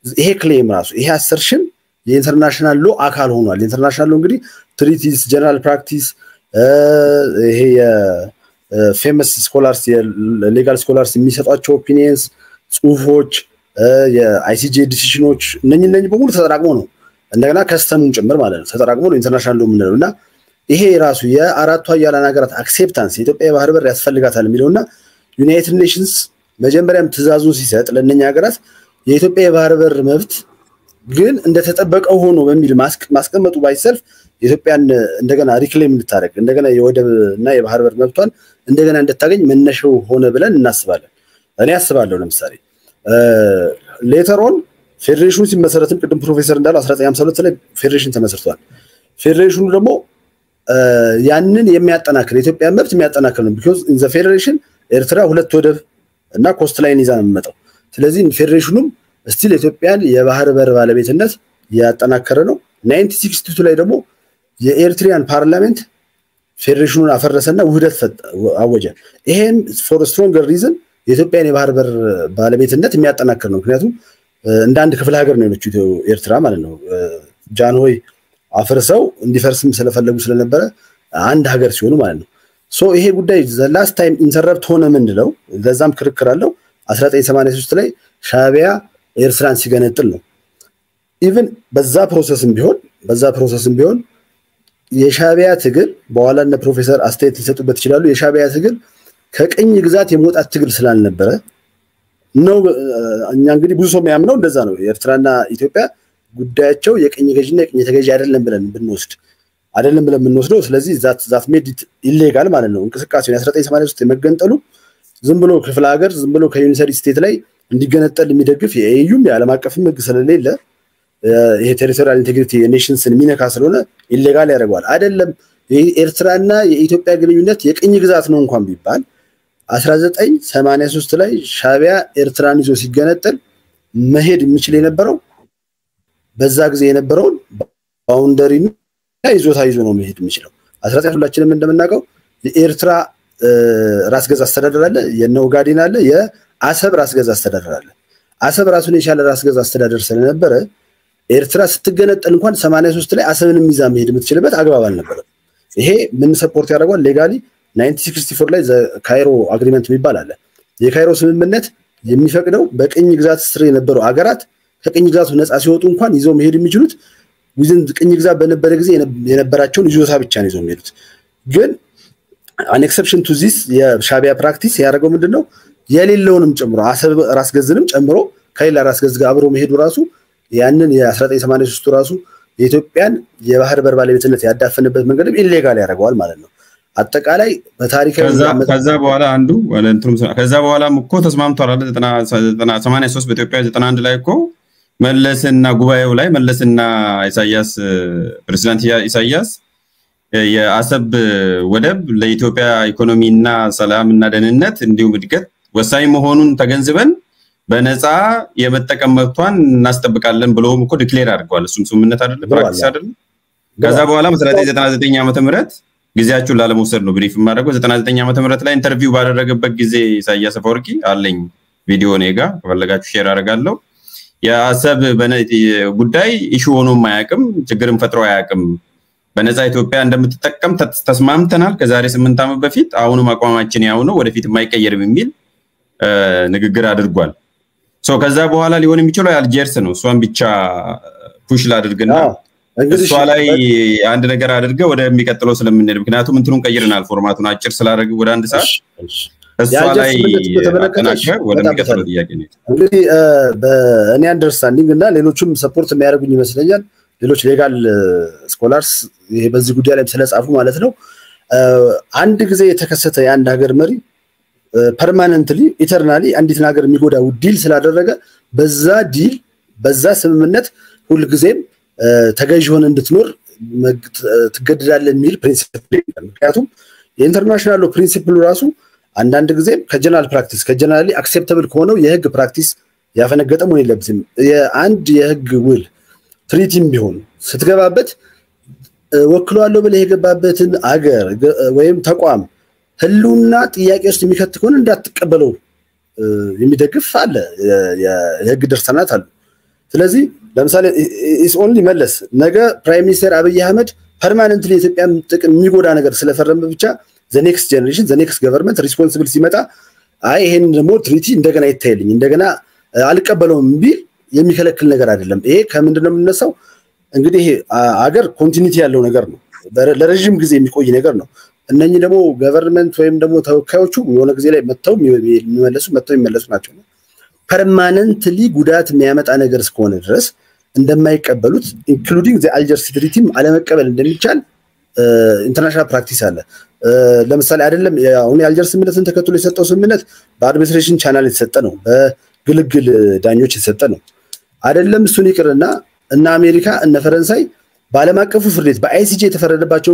S4: ይሄ ክሌም ራሱ ይሄ አሰርሽን የኢንተርናሽናል ሎ አካል ሆኗል ኢንተርናሽናል ሎ እንግዲህ ትሪቲስ ጀነራል ፕራክቲስ ይሄ ፌመስ ስኮላርስ የሌጋል ስኮላርስ የሚሰጧቸው ኦፒኒየንስ ጽሁፎች የአይሲጄ ዲሲዥኖች እነኚህ በሙሉ ተጠራቅሞ ነው እንደገና ከስተሙን ጭምር ማለት ነው ተጠራቅሞ ነው ኢንተርናሽናል ሎ ምንለውና ይሄ ራሱ የአራቱ ሀያላን ሀገራት አክሴፕታንስ የኢትዮጵያ የባህር በር ያስፈልጋታል የሚለውና ዩናይትድ ኔሽንስ መጀመሪያም ትእዛዙን ሲሰጥ ለእነኛ ሀገራት የኢትዮጵያ የባህር በር መብት ግን እንደተጠበቀው ሆኖ በሚል ማስቀመጡ ባይሰልፍ ኢትዮጵያን እንደገና ሪክሌም እንድታረግ እንደገና የወደብና የባህር በር መብቷን እንደገና እንድታገኝ መነሻው ሆነ ብለን እናስባለን እኔ አስባለሁ ለምሳሌ ሌተር ኦን ፌዴሬሽኑ ሲመሰረትም ቅድም ፕሮፌሰር እንዳለው 1952 ላይ ፌዴሬሽን ተመስርቷል ፌዴሬሽኑ ደግሞ ያንን የሚያጠናክር የኢትዮጵያ መብት የሚያጠናክር ነው because in the federation ኤርትራ ሁለት ወደብ እና ኮስት ላይን ይዛ ነው የምመጣው ስለዚህ ፌዴሬሽኑም ስቲል ኢትዮጵያን የባህር በር ባለቤትነት ያጠናከረ ነው 1962 ላይ ደግሞ የኤርትሪያን ፓርላሜንት ፌዴሬሽኑን አፈረሰና ውህደት አወጀ ይሄን for a stronger reason የኢትዮጵያን የባህር በር ባለቤትነት የሚያጠናክር ነው ምክንያቱም እንደ አንድ ክፍለ ሀገር ነው የመችው ኤርትራ ማለት ነው ጃንሆይ አፈረሰው እንዲፈርስም ስለፈለጉ ስለነበረ አንድ ሀገር ሲሆኑ ማለት ነው ሶ ይሄ ጉዳይ the last time interrupt ሆነ ምንድነው ለዛም ክርክር አለው 1983 ላይ ሻቢያ ኤርትራን ሲገነጥል ነው ኢቭን በዛ ፕሮሰስም ቢሆን የሻቢያ ትግል በኋላ እና ፕሮፌሰር አስተያየት ሊሰጡበት ይችላሉ የሻቢያ ትግል ከቀኝ ግዛት የመውጣት ትግል ስላልነበረ ነው እኛ እንግዲህ ብዙ ሰው የሚያምነው እንደዛ ነው ኤርትራና ኢትዮጵያ ጉዳያቸው የቀኝ ገዥና የቀኝ ተገዥ አይደለም ብለን ብንወስደው ስለዚህ ዛት ሜድ ኢት ኢሌጋል ማለት ነው እንቅስቃሴው 1983 የመገንጠሉ ዝም ብሎ ክፍለ ሀገር ዝም ብሎ ከዩኒቨርሲቲ ስቴት ላይ እንዲገነጠል የሚደግፍ የኤዩም የዓለም አቀፍም ህግ ስለሌለ ይሄ ቴሪቶሪያል ኢንቴግሪቲ ኔሽንስን ሚነካ ስለሆነ ኢሌጋል ያደርጋል አይደለም የኤርትራና የኢትዮጵያ ግንኙነት የቀኝ ግዛት ነው እንኳን ቢባል 1983 ላይ ሻቢያ ኤርትራን ይዞ ሲገነጠል መሄድ የሚችል የነበረው በዛ ጊዜ የነበረውን ባውንደሪ ይዞታ ይዞ ነው መሄድ የሚችለው 19 ሁላችንም እንደምናውቀው የኤርትራ ራስ ገዝ አስተዳደር አለ የነውጋዲን አለ የአሰብ ራስ ገዝ አስተዳደር አለ አሰብ ራሱን የቻለ ራስ ገዝ አስተዳደር ስለነበረ ኤርትራ ስትገነጠል እንኳን 83 ላይ አሰብንም ይዛ መሄድ የምትችልበት አግባብ አልነበረም። ይሄ ምን ሰፖርት ያደርጋል? ሌጋሊ 1964 ላይ ካይሮ አግሪመንት የሚባል አለ። የካይሮ ስምምነት የሚፈቅደው በቅኝ ግዛት ስር የነበሩ አገራት ከቅኝ ግዛቱ ነፃ ሲወጡ እንኳን ይዘው መሄድ የሚችሉት ዊዝን ቅኝ ግዛት በነበረ ጊዜ የነበራቸውን ይዞታ ብቻ ነው ይዘው የሚሄዱት። ግን an exception to this የሻቢያ ፕራክቲስ ያደረገው ምንድነው? የሌለውንም ጨምሮ አሰብ ራስ ገዝንም ጨምሮ ከሌላ ራስ ገዝ ጋር አብሮ መሄዱ ራሱ ያንን የ1983 ራሱ የኢትዮጵያን የባህር በር ባለቤትነት ያዳፈነበት መንገድም ኢሌጋል ያደርገዋል ማለት ነው። አጠቃላይ በታሪካዊ
S1: ከዛ በኋላ አንዱ ከዛ በኋላም እኮ ተስማምቷል አይደል? 83 በኢትዮጵያ 91 ላይ እኮ መለስና ጉባኤው ላይ መለስና ኢሳያስ ፕሬዝዳንት ኢሳያስ የአሰብ ወደብ ለኢትዮጵያ ኢኮኖሚና ሰላምና ደህንነት እንዲሁም እድገት ወሳኝ መሆኑን ተገንዝበን በነፃ የመጠቀም መብቷን እናስጠብቃለን ብለውም እኮ ዲክሌር አድርገዋል። እሱም ስምምነት አይደል? ፕራክቲስ አይደል? ከዛ በኋላ 1999 ዓመተ ምህረት ጊዜያችሁን ላለመውሰድ ነው ብሪፍ ማድረገው 99 ዓመተ ምህረት ላይ ኢንተርቪው ባደረገበት ጊዜ ኢሳያስ አፈወርቂ አለኝ ቪዲዮ ኔጋ ከፈለጋችሁ ሼር አደርጋለሁ። የአሰብ ጉዳይ ኢሹ ሆኖ ማያቅም ችግርም ፈጥሮ አያቅም። በነፃ ኢትዮጵያ እንደምትጠቀም ተስማምተናል ከዛሬ 8 ዓመት በፊት። አሁንም አቋማችን ያው ነው፣ ወደፊት የማይቀየርም የሚል ንግግር አድርጓል። ሶ ከዛ በኋላ ሊሆን የሚችለው አልጀርስ ነው። እሷን ብቻ ፑሽ ላድርግና እሷ ላይ አንድ ነገር አድርገ ወደሚቀጥለው ስለምንሄድ ምክንያቱም እንትኑን ቀይረናል ፎርማቱን አጭር ስላደረግ ወደ አንድ ሰዓት እሷ ላይ ተናገረ ወደሚቀጥለው ጥያቄ ነው።
S4: እንግዲህ በእኔ አንደርስታንዲንግ እና ሌሎችም ሰፖርት የሚያደርጉኝ ይመስለኛል ሌሎች ሌጋል ስኮላርስ ይሄ በዚህ ጉዳይ ላይ ስለጻፉ ማለት ነው። አንድ ጊዜ የተከሰተ የአንድ ሀገር መሪ ፐርማነንትሊ ኢተርናሊ አንዲት ሀገር የሚጎዳው ዲል ስላደረገ በዛ ዲል በዛ ስምምነት ሁሉ ጊዜም ተገዥ ሆነ እንድትኖር ትገደዳለህ የሚል ፕሪንሲፕል ነው። ምክንያቱም የኢንተርናሽናል ፕሪንሲፕሉ ራሱ አንዳንድ ጊዜ ከጀነራል ፕራክቲስ ከጀነራሊ አክሴፕተብል ከሆነው የህግ ፕራክቲስ ያፈነገጠ መሆን የለበትም። የአንድ የህግ ውል ትሪቲም ቢሆን ስትገባበት ወክሏለሁ ብለህ የገባበትን አገር ወይም ተቋም ህልውና ጥያቄ ውስጥ የሚከት ከሆነ እንዳትቀበለው የሚደግፍ አለ የህግ ድርሳናት አሉ። ስለዚህ ለምሳሌ ኢስ ኦንሊ መለስ ነገ ፕራይም ሚኒስተር አብይ አህመድ ፐርማነንትሊ ኢትዮጵያን ጥቅም የሚጎዳ ነገር ስለፈረመ ብቻ the next generation the next government responsible ሲመጣ አይ ይሄን ደግሞ ትሪቲ እንደገና ይታይልኝ እንደገና አልቀበለውም ቢል የሚከለክል ነገር አይደለም። ይሄ ከምንድነው የምንነሳው? እንግዲህ አገር ኮንቲኒቲ ያለው ነገር ነው፣ ለረጅም ጊዜ የሚቆይ ነገር ነው። እነኚህ ደግሞ ገቨርንመንት ወይም ደግሞ ተወካዮቹ የሆነ ጊዜ ላይ መተው የሚመለሱ ናቸው። ፐርማነንትሊ ጉዳት የሚያመጣ ነገር እስከሆነ ድረስ እንደማይቀበሉት ኢንክሉዲንግ ዘ አልጀርስ ትሪቲም አለመቀበል እንደሚቻል ኢንተርናሽናል ፕራክቲስ አለ። ለምሳሌ አይደለም አሁን የአልጀርስ ስምምነትን ተከትሎ የሰጠው ስምምነት በአድሚኒስትሬሽን ቻናል የተሰጠ ነው፣ በግልግል ዳኞች የተሰጠ ነው። አይደለም እሱን ይቅርና እና አሜሪካ እና ፈረንሳይ በዓለም አቀፉ ፍርድ ቤት በአይሲጂ የተፈረደባቸው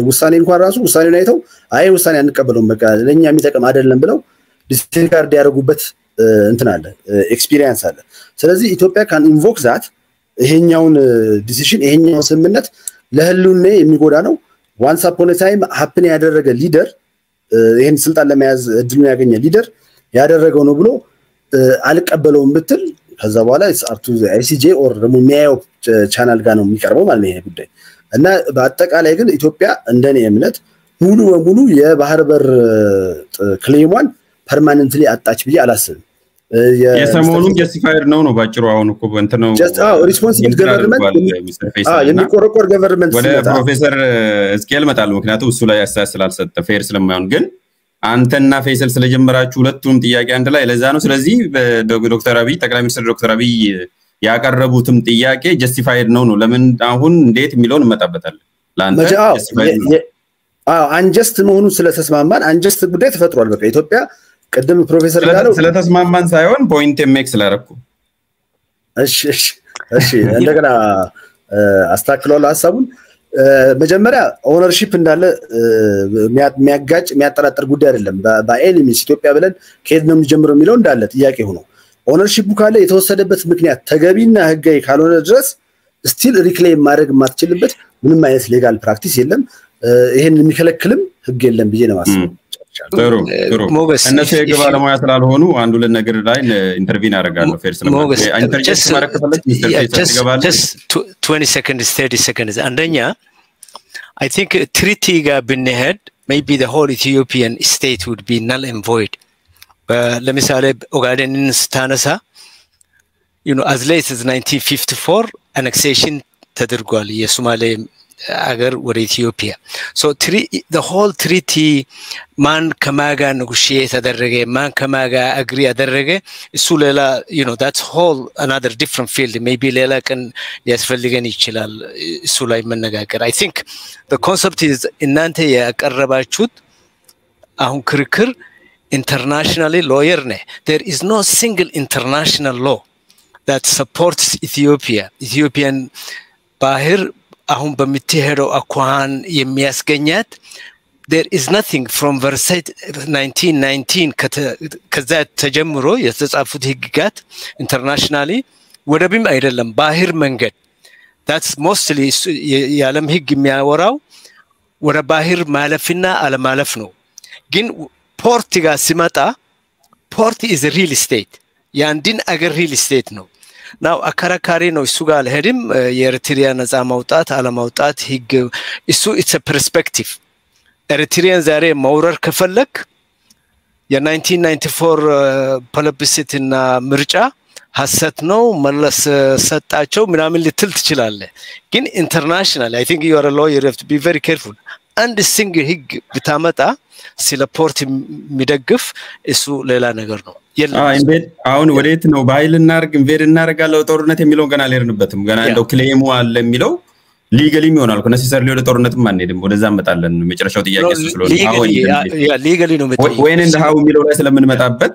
S4: ውሳኔ እንኳን ራሱ ውሳኔውን አይተው አይ ውሳኔ አንቀበለውም በቃ ለኛ የሚጠቅም አይደለም ብለው ዲስካርድ ያደረጉበት እንትን አለ ኤክስፒሪየንስ አለ። ስለዚህ ኢትዮጵያ ካን ኢንቮክ ዛት ይሄኛውን ዲሲሽን ይሄኛውን ስምምነት ለህልውና የሚጎዳ ነው ዋንስ አፖን ኤ ታይም ሀፕን ያደረገ ሊደር ይሄን ስልጣን ለመያዝ እድሉን ያገኘ ሊደር ያደረገው ነው ብሎ አልቀበለውም ብትል ከዛ በኋላ አርቱ አይሲጂ ኦር ደግሞ የሚያየው ቻናል ጋር ነው የሚቀርበው ማለት ነው ይሄ ጉዳይ። እና በአጠቃላይ ግን ኢትዮጵያ እንደኔ እምነት ሙሉ በሙሉ የባህር በር ክሌሟን ፐርማነንትሊ አጣች ብዬ አላስብም።
S1: የሰሞኑን ጀስቲፋይድ ነው ባጭሩ። አሁን እኮ እንት ነው
S4: ሪስፖንሲብል ገቨርንመንት የሚቆረቆር ገቨርንመንት
S1: ወደ ፕሮፌሰር እስኬል መጣሉ ምክንያቱም እሱ ላይ አስተያየት ስላልሰጠ ፌር ስለማይሆን ግን አንተና ፌሰል ስለጀመራችሁ ሁለቱም ጥያቄ አንድ ላይ ለዛ ነው። ስለዚህ ዶክተር አብይ ጠቅላይ ሚኒስትር ዶክተር አብይ ያቀረቡትም ጥያቄ ጀስቲፋይድ ነው ለምን አሁን እንዴት የሚለውን እንመጣበታለን። ላንተ ጀስቲፋይድ ነው
S4: አንጀስት መሆኑን ስለተስማማን አንጀስት ጉዳይ ተፈጥሯል። በቃ ኢትዮጵያ ቀደም ፕሮፌሰር ጋለው
S1: ስለተስማማን ሳይሆን ፖይንት ኤምኤክስ ላረኩ።
S4: እሺ እንደገና አስተካክለዋል ሐሳቡን። መጀመሪያ ኦነርሺፕ እንዳለ የሚያጋጭ የሚያጠራጥር ጉዳይ አይደለም። በኤሊሚስ ኢትዮጵያ ብለን ከሄድ ነው የሚጀምረው የሚለው እንዳለ ጥያቄ ሆኖ ኦነርሺፑ ካለ የተወሰደበት ምክንያት ተገቢና ህጋዊ ካልሆነ ድረስ ስቲል ሪክሌም ማድረግ የማትችልበት ምንም አይነት ሌጋል ፕራክቲስ የለም። ይሄን የሚከለክልም ህግ የለም ብዬ ነው ማስበው።
S1: ጥሩ እነሱ የግብ ባለሙያ ስላልሆኑ አንዱ ለነገር ላይ ኢንተርቪው ያደርጋሉ ፌር ስለማለት ኢንተርጀክት ማድረግ ከፈለክ ሚስተር ፌሰል ይገባል
S3: 20 seconds 30 seconds አንደኛ I think treaty ga binhead maybe the whole Ethiopian state would be null and void ለምሳሌ ኦጋዴንን ስታነሳ as late as 1954 annexation ተደርጓል የሶማሌ agar ወደ ኢትዮጵያ so the whole treaty man kamaga negotiate ተደረገ man kamaga agree ያደረገ እሱ ሌላ that's whole another different field maybe ሌላ ቀን ሊያስፈልገን ይችላል እሱ ላይ መነጋገር I think the concept is እናንተ ያቀረባችሁት አሁን ክርክር internationally lawyer there is no single international law that supports Ethiopian ባህር አሁን በሚተሄደው አኳን የሚያስገኛት there is nothing from Versailles 1919 ከዛ ተጀምሮ የተጻፉት ህግጋት internationally ወደብም አይደለም ባህር መንገድ that's mostly የዓለም ህግ የሚያወራው ወደ ባህር ማለፍና አለማለፍ ነው ግን ፖርት ጋር ሲመጣ ፖርት is a real estate ያንድን አገር real estate ነው now አከራካሪ ነው እሱ ጋር ለሄድም የኤርትሪያ ነፃ ማውጣት አለማውጣት ህግ እሱ it's a perspective ኤርትሪያን ዛሬ ማውረር ከፈለክ የ1994 ፖለቲክስና ምርጫ ሐሰት ነው መለስ ሰጣቸው ምናምን ልትል ትችላለህ ግን international I think you are a lawyer you have to be very careful and single hig ብታመጣ ስለ ፖርት የሚደግፍ እሱ ሌላ ነገር ነው
S1: ኢንቬድ አሁን ወዴት ነው ባይል እናርግ ኢንቬድ እናርጋለው ጦርነት የሚለው ገና አልሄድንበትም ገና እንደው ክሌሙ አለ የሚለው ሊጋሊም ይሆናል እኮ ነሲሰር ወደ ጦርነትም አንሄድም ወደዛ መጣለን መጨረሻው ጥያቄ እሱ ስለሆነ አሁን
S3: ሊጋሊ ነው መጣ
S1: when in the how የሚለው ላይ ስለምንመጣበት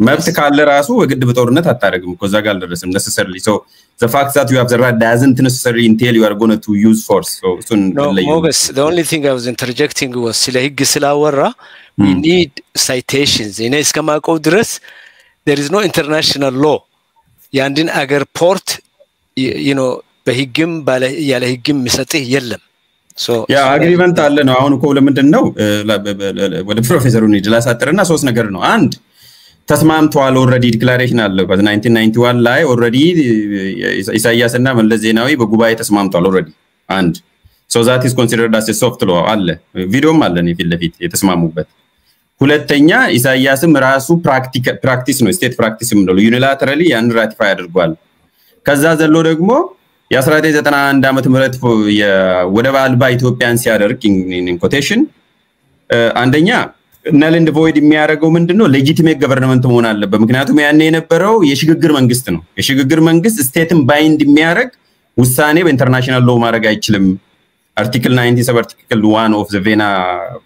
S1: መብት ካለ ራሱ ወግድ በጦርነት አታረግም እኮ ዛጋ አልደረስም necessarily so the fact that you have the right doesn't necessarily entail you are going to use force so soon
S3: the only thing I was interjecting was ስለ ህግ ስላወራ we need citations in እስከማቀው ድረስ there is no international law ያንድን አገር ፖርት በህግም ያለ ህግም መስጠት የለም so
S1: ያ አግሪመንት አለ ነው አሁን እኮ ለምንድነው ወደ ፕሮፌሰሩ ንድላሳጥርና ሶስት ነገር ነው አንድ ተስማምቷል ኦሬዲ ዲክላሬሽን አለ በ1991 ላይ ኦሬዲ ኢሳያስና መለስ ዜናዊ በጉባኤ ተስማምቷል ኦሬዲ አንድ so that is considered as a soft law አለ ቪዲዮም አለ ነው ፊት የተስማሙበት ሁለተኛ ኢሳያስም ራሱ ፕራክቲስ ነው ስቴት ፕራክቲስም ነው ዩኒላተራሊ ያን ራቲፋይ አድርጓል ከዛ ዘሎ ደግሞ የ1991 ዓመተ ምህረት ወደብ አልባ ኢትዮጵያን ሲያደርግ in quotation አንደኛ null and void የሚያደርገው ምንድነው ሌጂቲሜት ገቨርንመንት መሆን አለበት ምክንያቱም ያኔ የነበረው የሽግግር መንግስት ነው የሽግግር መንግስት ስቴትን ባይንድ የሚያደርግ ውሳኔ በኢንተርናሽናል ሎው ማድረግ አይችልም article 97 article 1 of the Vienna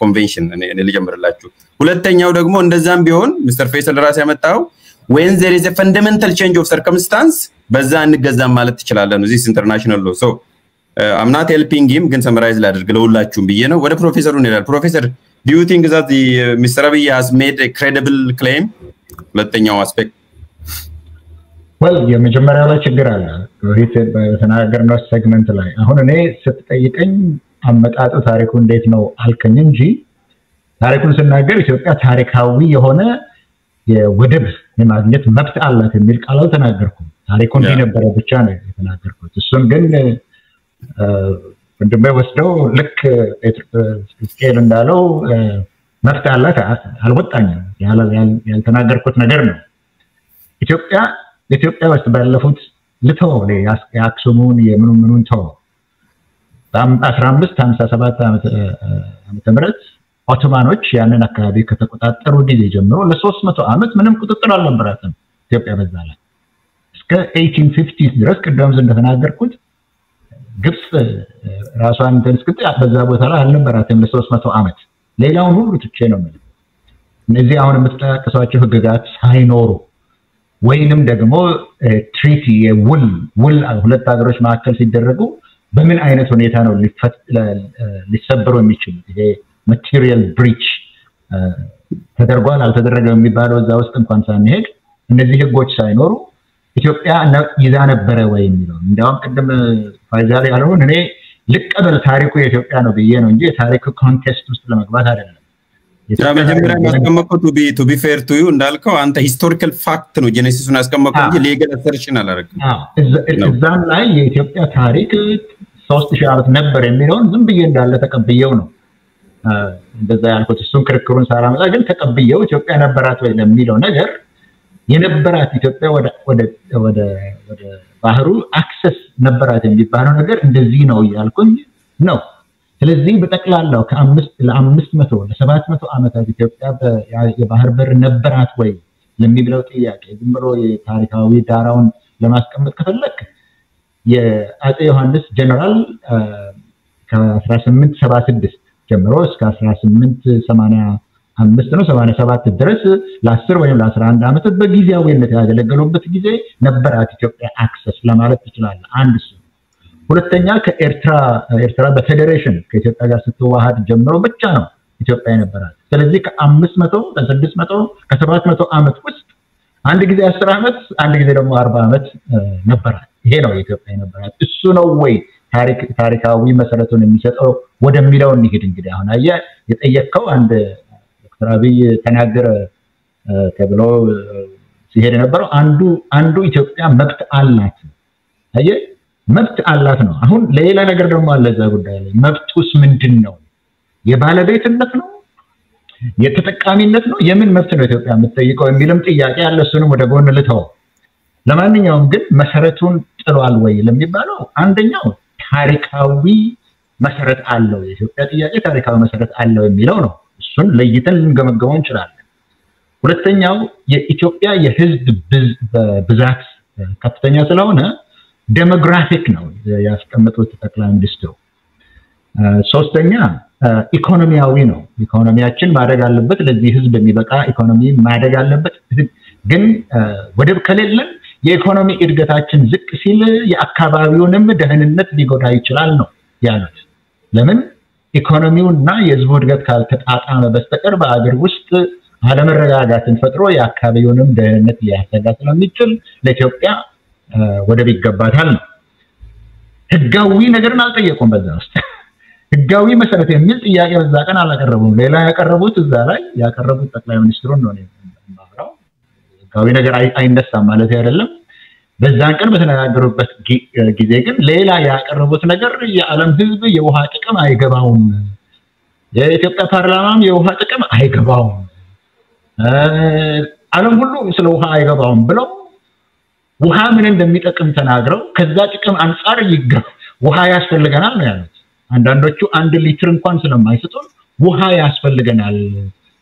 S1: convention እኔ ልጀምርላችሁ ሁለተኛው ደግሞ እንደዛም ቢሆን ሚስተር ፌሰል ራስ ያመጣው when there is a fundamental change of circumstance በዛ እንገዛም ማለት ትችላለን ነው this international law so I'm not helping him ግን ሰምራይዝ ላድርግ ለሁላችሁም ብዬ ነው ወደ ፕሮፌሰሩ እንሄዳለን ፕሮፌሰር do you think that the Mr. Abiy has made a credible claim ሁለተኛው አስፔክት
S2: well የመጀመሪያው ላይ ችግር አለ በተናገርነው ሴግመንት ላይ አሁን እኔ ስትጠይቀኝ አመጣጡ ታሪኩ እንዴት ነው አልከኝ እንጂ ታሪኩን ስናገር ኢትዮጵያ ታሪካዊ የሆነ የወደብ የማግኘት መብት አላት የሚል ቃል አልተናገርኩም ታሪኩን እንዲነበረ ብቻ ነው የተናገርኩት እሱን ግን እንደም ወስደው ልክ ስኬል እንዳለው መብት አላት አልወጣኝም ያልተናገርኩት ነገር ነው ኢትዮጵያ ውስጥ ባለፉት ልተው ያክሱሙን የምኑን ተው በ1557 ዓመተ ምህረት ኦቶማኖች ያንን አካባቢ ከተቆጣጠሩ ጊዜ ጀምሮ ለ300 ዓመት ምንም ቁጥጥር አልነበራትም ኢትዮጵያ በዛ ላይ እስከ 1850 ድረስ ቀደም እንደተናገርኩት ግብጽ ራሷን ተንስክት በዛ ቦታ ላይ አልነበራትም ለ300 ዓመት ሌላውን ሁሉ ትቼ ነው ማለት እነዚህ አሁን የምትጠቅሷቸው ህግጋት ሳይኖሩ ወይንም ደግሞ ትሪቲ የውል ሁለት ሀገሮች መካከል ሲደረጉ በምን አይነት ሁኔታ ነው ሊሰበሩ የሚችሉ ይሄ ማቴሪያል ብሪች ተደርጓል አልተደረገም የሚባለው እዛ ውስጥ እንኳን ሳንሄድ እነዚህ ህጎች ሳይኖሩ ኢትዮጵያ ይዛ ነበረ ወይ የሚለው እንደውም ቀደም ፋይዛሊ ያለውን እኔ ልቀበል ታሪኩ የኢትዮጵያ ነው ብዬ ነው እንጂ ታሪኩ ኮንቴክስት ውስጥ ለመግባት አይደለም
S1: መጀመሪያ ማስቀመጥኩ ቱ ቢ ፌር ቱ ዩ እንዳልከው አንተ ሂስቶሪካል ፋክት ነው ጄኔሲሱን ያስቀመጥኩ እንጂ ሌጋል አሰርሽን አላረክም።
S2: እዛም ላይ የኢትዮጵያ ታሪክ 3000 ዓመት ነበር የሚለውን ዝም ብዬ እንዳለ ተቀብየው ነው እንደዛ ያልኩት። እሱን ክርክሩን ሳላመጣ ግን ተቀብየው ኢትዮጵያ ነበራት ወይ ለሚለው ነገር የነበራት ኢትዮጵያ ወደ ባህሩ አክሰስ ነበራት የሚባለው ነገር እንደዚህ ነው ያልኩኝ ነው። ስለዚህ በጠቅላላው ለ500 ለ700 ዓመታት ኢትዮጵያ የባህር በር ነበራት ወይ ለሚለው ጥያቄ ዝም ብሎ የታሪካዊ ዳራውን ለማስቀመጥ ከፈለክ የአፄ ዮሐንስ ጀነራል ከ1876 ጀምሮ እስከ 1885 ነው 87 ድረስ ለ10 ወይም ለ11 ዓመት በጊዜያዊነት ያገለገሉበት ጊዜ ነበራት ኢትዮጵያ አክሰስ ለማለት ይችላል። አንድ እሱ። ሁለተኛ ከኤርትራ በፌዴሬሽን ከኢትዮጵያ ጋር ስትዋሃድ ጀምሮ ብቻ ነው ኢትዮጵያ የነበራት። ስለዚህ ከ500 ከ600 ከ700 ዓመት ውስጥ አንድ ጊዜ 10 ዓመት አንድ ጊዜ ደግሞ 40 ዓመት ነበራት። ይሄ ነው ኢትዮጵያ የነበራት። እሱ ነው ወይ ታሪካዊ መሰረቱን የሚሰጠው ወደሚለው እንሂድ። እንግዲህ አሁን የጠየቀው አንድ ዶክተር አብይ ተናገረ ተብሎ ሲሄድ የነበረው አንዱ ኢትዮጵያ መብት አላት መብት አላት ነው። አሁን ሌላ ነገር ደግሞ አለ እዛ ጉዳይ ላይ። መብቱስ ምንድነው? የባለቤትነት ነው? የተጠቃሚነት ነው? የምን መብት ነው ኢትዮጵያ የምትጠይቀው የሚልም ጥያቄ አለ። እሱንም ወደ ጎን ልተው። ለማንኛውም ግን መሰረቱን ጥሏል ወይ ለሚባለው አንደኛው ታሪካዊ መሰረት አለው። የኢትዮጵያ ጥያቄ ታሪካዊ መሰረት አለው የሚለው ነው። እሱን ለይተን ልንገመገመው እንችላለን። ሁለተኛው የኢትዮጵያ የህዝብ ብዛት ከፍተኛ ስለሆነ ዴሞግራፊክ ነው ያስቀመጡት ጠቅላይ ሚኒስትሩ። ሶስተኛ ኢኮኖሚያዊ ነው። ኢኮኖሚያችን ማደግ አለበት። ለዚህ ህዝብ የሚበቃ ኢኮኖሚ ማደግ አለበት። ግን ወደብ ከሌለን የኢኮኖሚ እድገታችን ዝቅ ሲል የአካባቢውንም ደህንነት ሊጎዳ ይችላል ነው ያሉት። ለምን ኢኮኖሚውና የህዝቡ እድገት ካልተጣጣመ በስተቀር በአገር ውስጥ አለመረጋጋትን ፈጥሮ የአካባቢውንም ደህንነት ሊያሰጋ ስለሚችል ለኢትዮጵያ ወደብ ይገባታል ነው። ህጋዊ ነገርን አልጠየቁም። በዛ ውስጥ ህጋዊ መሰረት የሚል ጥያቄ በዛ ቀን አላቀረቡም። ሌላ ያቀረቡት እዛ ላይ ያቀረቡት ጠቅላይ ሚኒስትሩን ነው የማወራው። ህጋዊ ነገር አይነሳም ማለት አይደለም። በዛን ቀን በተነጋገሩበት ጊዜ ግን ሌላ ያቀረቡት ነገር የዓለም ህዝብ የውሃ ጥቅም አይገባውም፣ የኢትዮጵያ ፓርላማም የውሃ ጥቅም አይገባውም፣ ዓለም ሁሉ ስለ ውሃ አይገባውም ብለው ውሃ ምን እንደሚጠቅም ተናግረው ከዛ ጥቅም አንፃር ውሃ ያስፈልገናል ነው ያሉት። አንዳንዶቹ 1 ሊትር እንኳን ስለማይሰጡን ውሃ ያስፈልገናል፣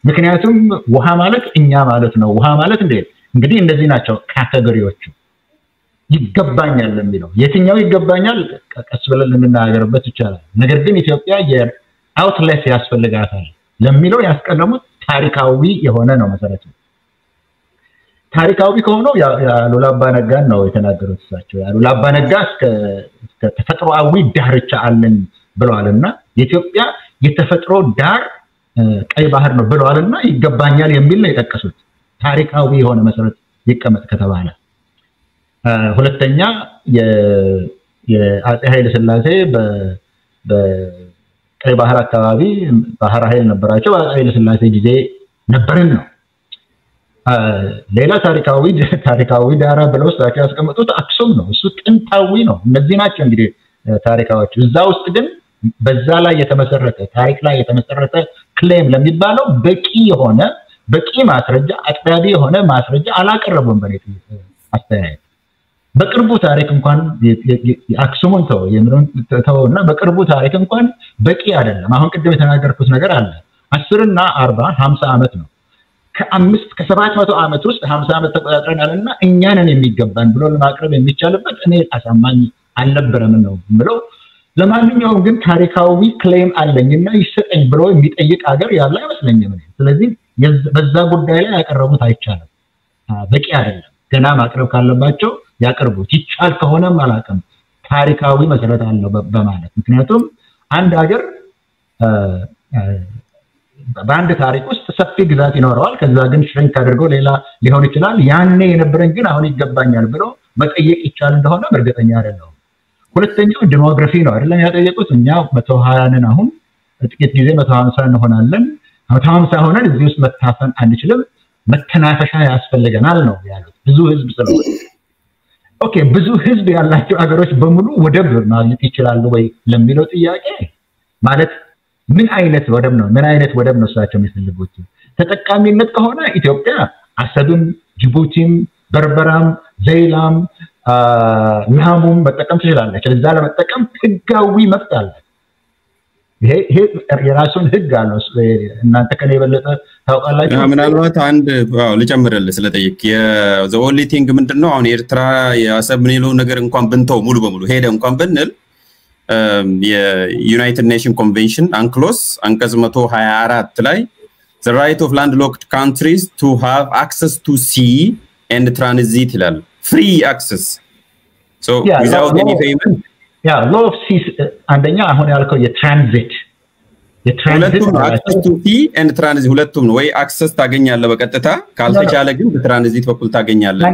S2: ምክንያቱም ውሃ ማለት እኛ ማለት ነው። ውሃ ማለት እንግዲህ እንደዚህ ናቸው ካቴጎሪዎቹ። ይገባኛል ለሚለው የትኛው ይገባኛል ቀስ ብለን ልንናገርበት ይቻላል። ነገር ግን ኢትዮጵያ የአውትሌት ያስፈልጋታል ለሚለው ያስቀለሙት ታሪካዊ የሆነ ነው መሰረቱ። ታሪካዊ ከሆነው ያሉላ አባ ነጋን ነው የተናገሩት እሳቸው። ያሉላ አባ ነጋ እስከ ተፈጥሮአዊ ዳርቻ አለን ብለዋልና የኢትዮጵያ የተፈጥሮ ዳር ቀይ ባህር ነው ብለዋልና ይገባኛል የሚል ነው የጠቀሱት። ታሪካዊ የሆነ መሰረት ይቀመጥ ከተባለ ሁለተኛ የአፄ ኃይለ ሥላሴ በቀይ ባህር አካባቢ ባህር ኃይል ነበራቸው። በአፄ ኃይለ ሥላሴ ጊዜ ነበርን ነው። ሌላ ታሪካዊ ዳራ ብለው እሳቸው ያስቀመጡት አክሱም ነው። እሱ ጥንታዊ ነው። እነዚህ ናቸው እንግዲህ ታሪካዎች። እዛ ውስጥ ግን በዛ ላይ የተመሰረተ ታሪክ ላይ የተመሰረተ ክሌም ለሚባለው በቂ ማስረጃ አጥጋቢ የሆነ ማስረጃ አላቀረቡም። በኔ አስተያየት በቅርቡ ታሪክ እንኳን የአክሱምን ተውና በቅርቡ ታሪክ እንኳን በቂ አይደለም። አሁን ቅድም የተናገርኩት ነገር አለ 10 እና 40 50 ዓመት ነው። ከ700 ዓመት ውስጥ 50 ዓመት ተቆጣጥረናልና እኛንን የሚገባን ብሎ ለማቅረብ የሚቻልበት እኔ አሳማኝ አልነበረም ነው ብለው። ለማንኛውም ግን ታሪካዊ ክሌም አለኝና ይሰጠኝ ብሎ የሚጠይቅ ሀገር ያለ አይመስለኝም። ስለዚህ በዛ ጉዳይ ላይ ያቀረቡት አይቻልም፣ በቂ አይደለም። ገና ማቅረብ ካለባቸው ያቀርቡት። ይቻል ከሆነም አላቀም ታሪካዊ መሰረት አለው በማለት ምክንያቱም አንድ ሀገር በአንድ ታሪክ ውስጥ ሰፊ ግዛት ይኖረዋል። ከዛ ግን ሽሪንክ አድርገው ሌላ ሊሆን ይችላል። ያኔ የነበረን ግን አሁን ይገባኛል ብሎ መጠየቅ ይቻል እንደሆነ እርግጠኛ አይደለሁም። ሁለተኛው ዲሞግራፊ ነው አይደለም ያጠየቁት። እኛ 120 ነን፣ አሁን ጥቂት ጊዜ 150 እንሆናለን። 150 ሆነን እዚህ ውስጥ መታፈን አንችልም መተናፈሻ ያስፈልገናል ነው ያሉት ብዙ ህዝብ ስለሆነ ኦኬ ብዙ ህዝብ ያላቸው አገሮች በሙሉ ወደብ ማግኘት ይችላሉ ወይ ለሚለው ጥያቄ ማለት ምን አይነት ወደብ ነው እሳቸው የሚፈልጉት ተጠቃሚነት ከሆነ ኢትዮጵያ አሰብን ጅቡቲም በርበራም ዘይላም ናሙም መጠቀም ትችላለች ለዛ ለመጠቀም ህጋዊ መብት አለ ይሄ የራሱን ህግ አለው እናንተ ከኔ የበለጠ ታውቃላችሁ
S1: ምናልባት አንድ ልጨምርልህ ስለጠይቅ the only thing ምንድነው አሁን ኤርትራ ያሰብ ምንለው ነገር እንኳን ብንተው ሙሉ በሙሉ ሄደ እንኳን ብንል የዩናይትድ ኔሽን ኮንቬንሽን አንክሎስ አንቀጽ 124 ላይ the right of landlocked countries to have access to sea and transit ይላል free access so without any payment
S2: law of sea አንደኛ አሁን ያልከው የትራንዚት
S1: access to sea and transit ሁለቱም ነው ወይ access ታገኛለህ በቀጥታ ካልተቻለ ግን በትራንዚት በኩል ታገኛለህ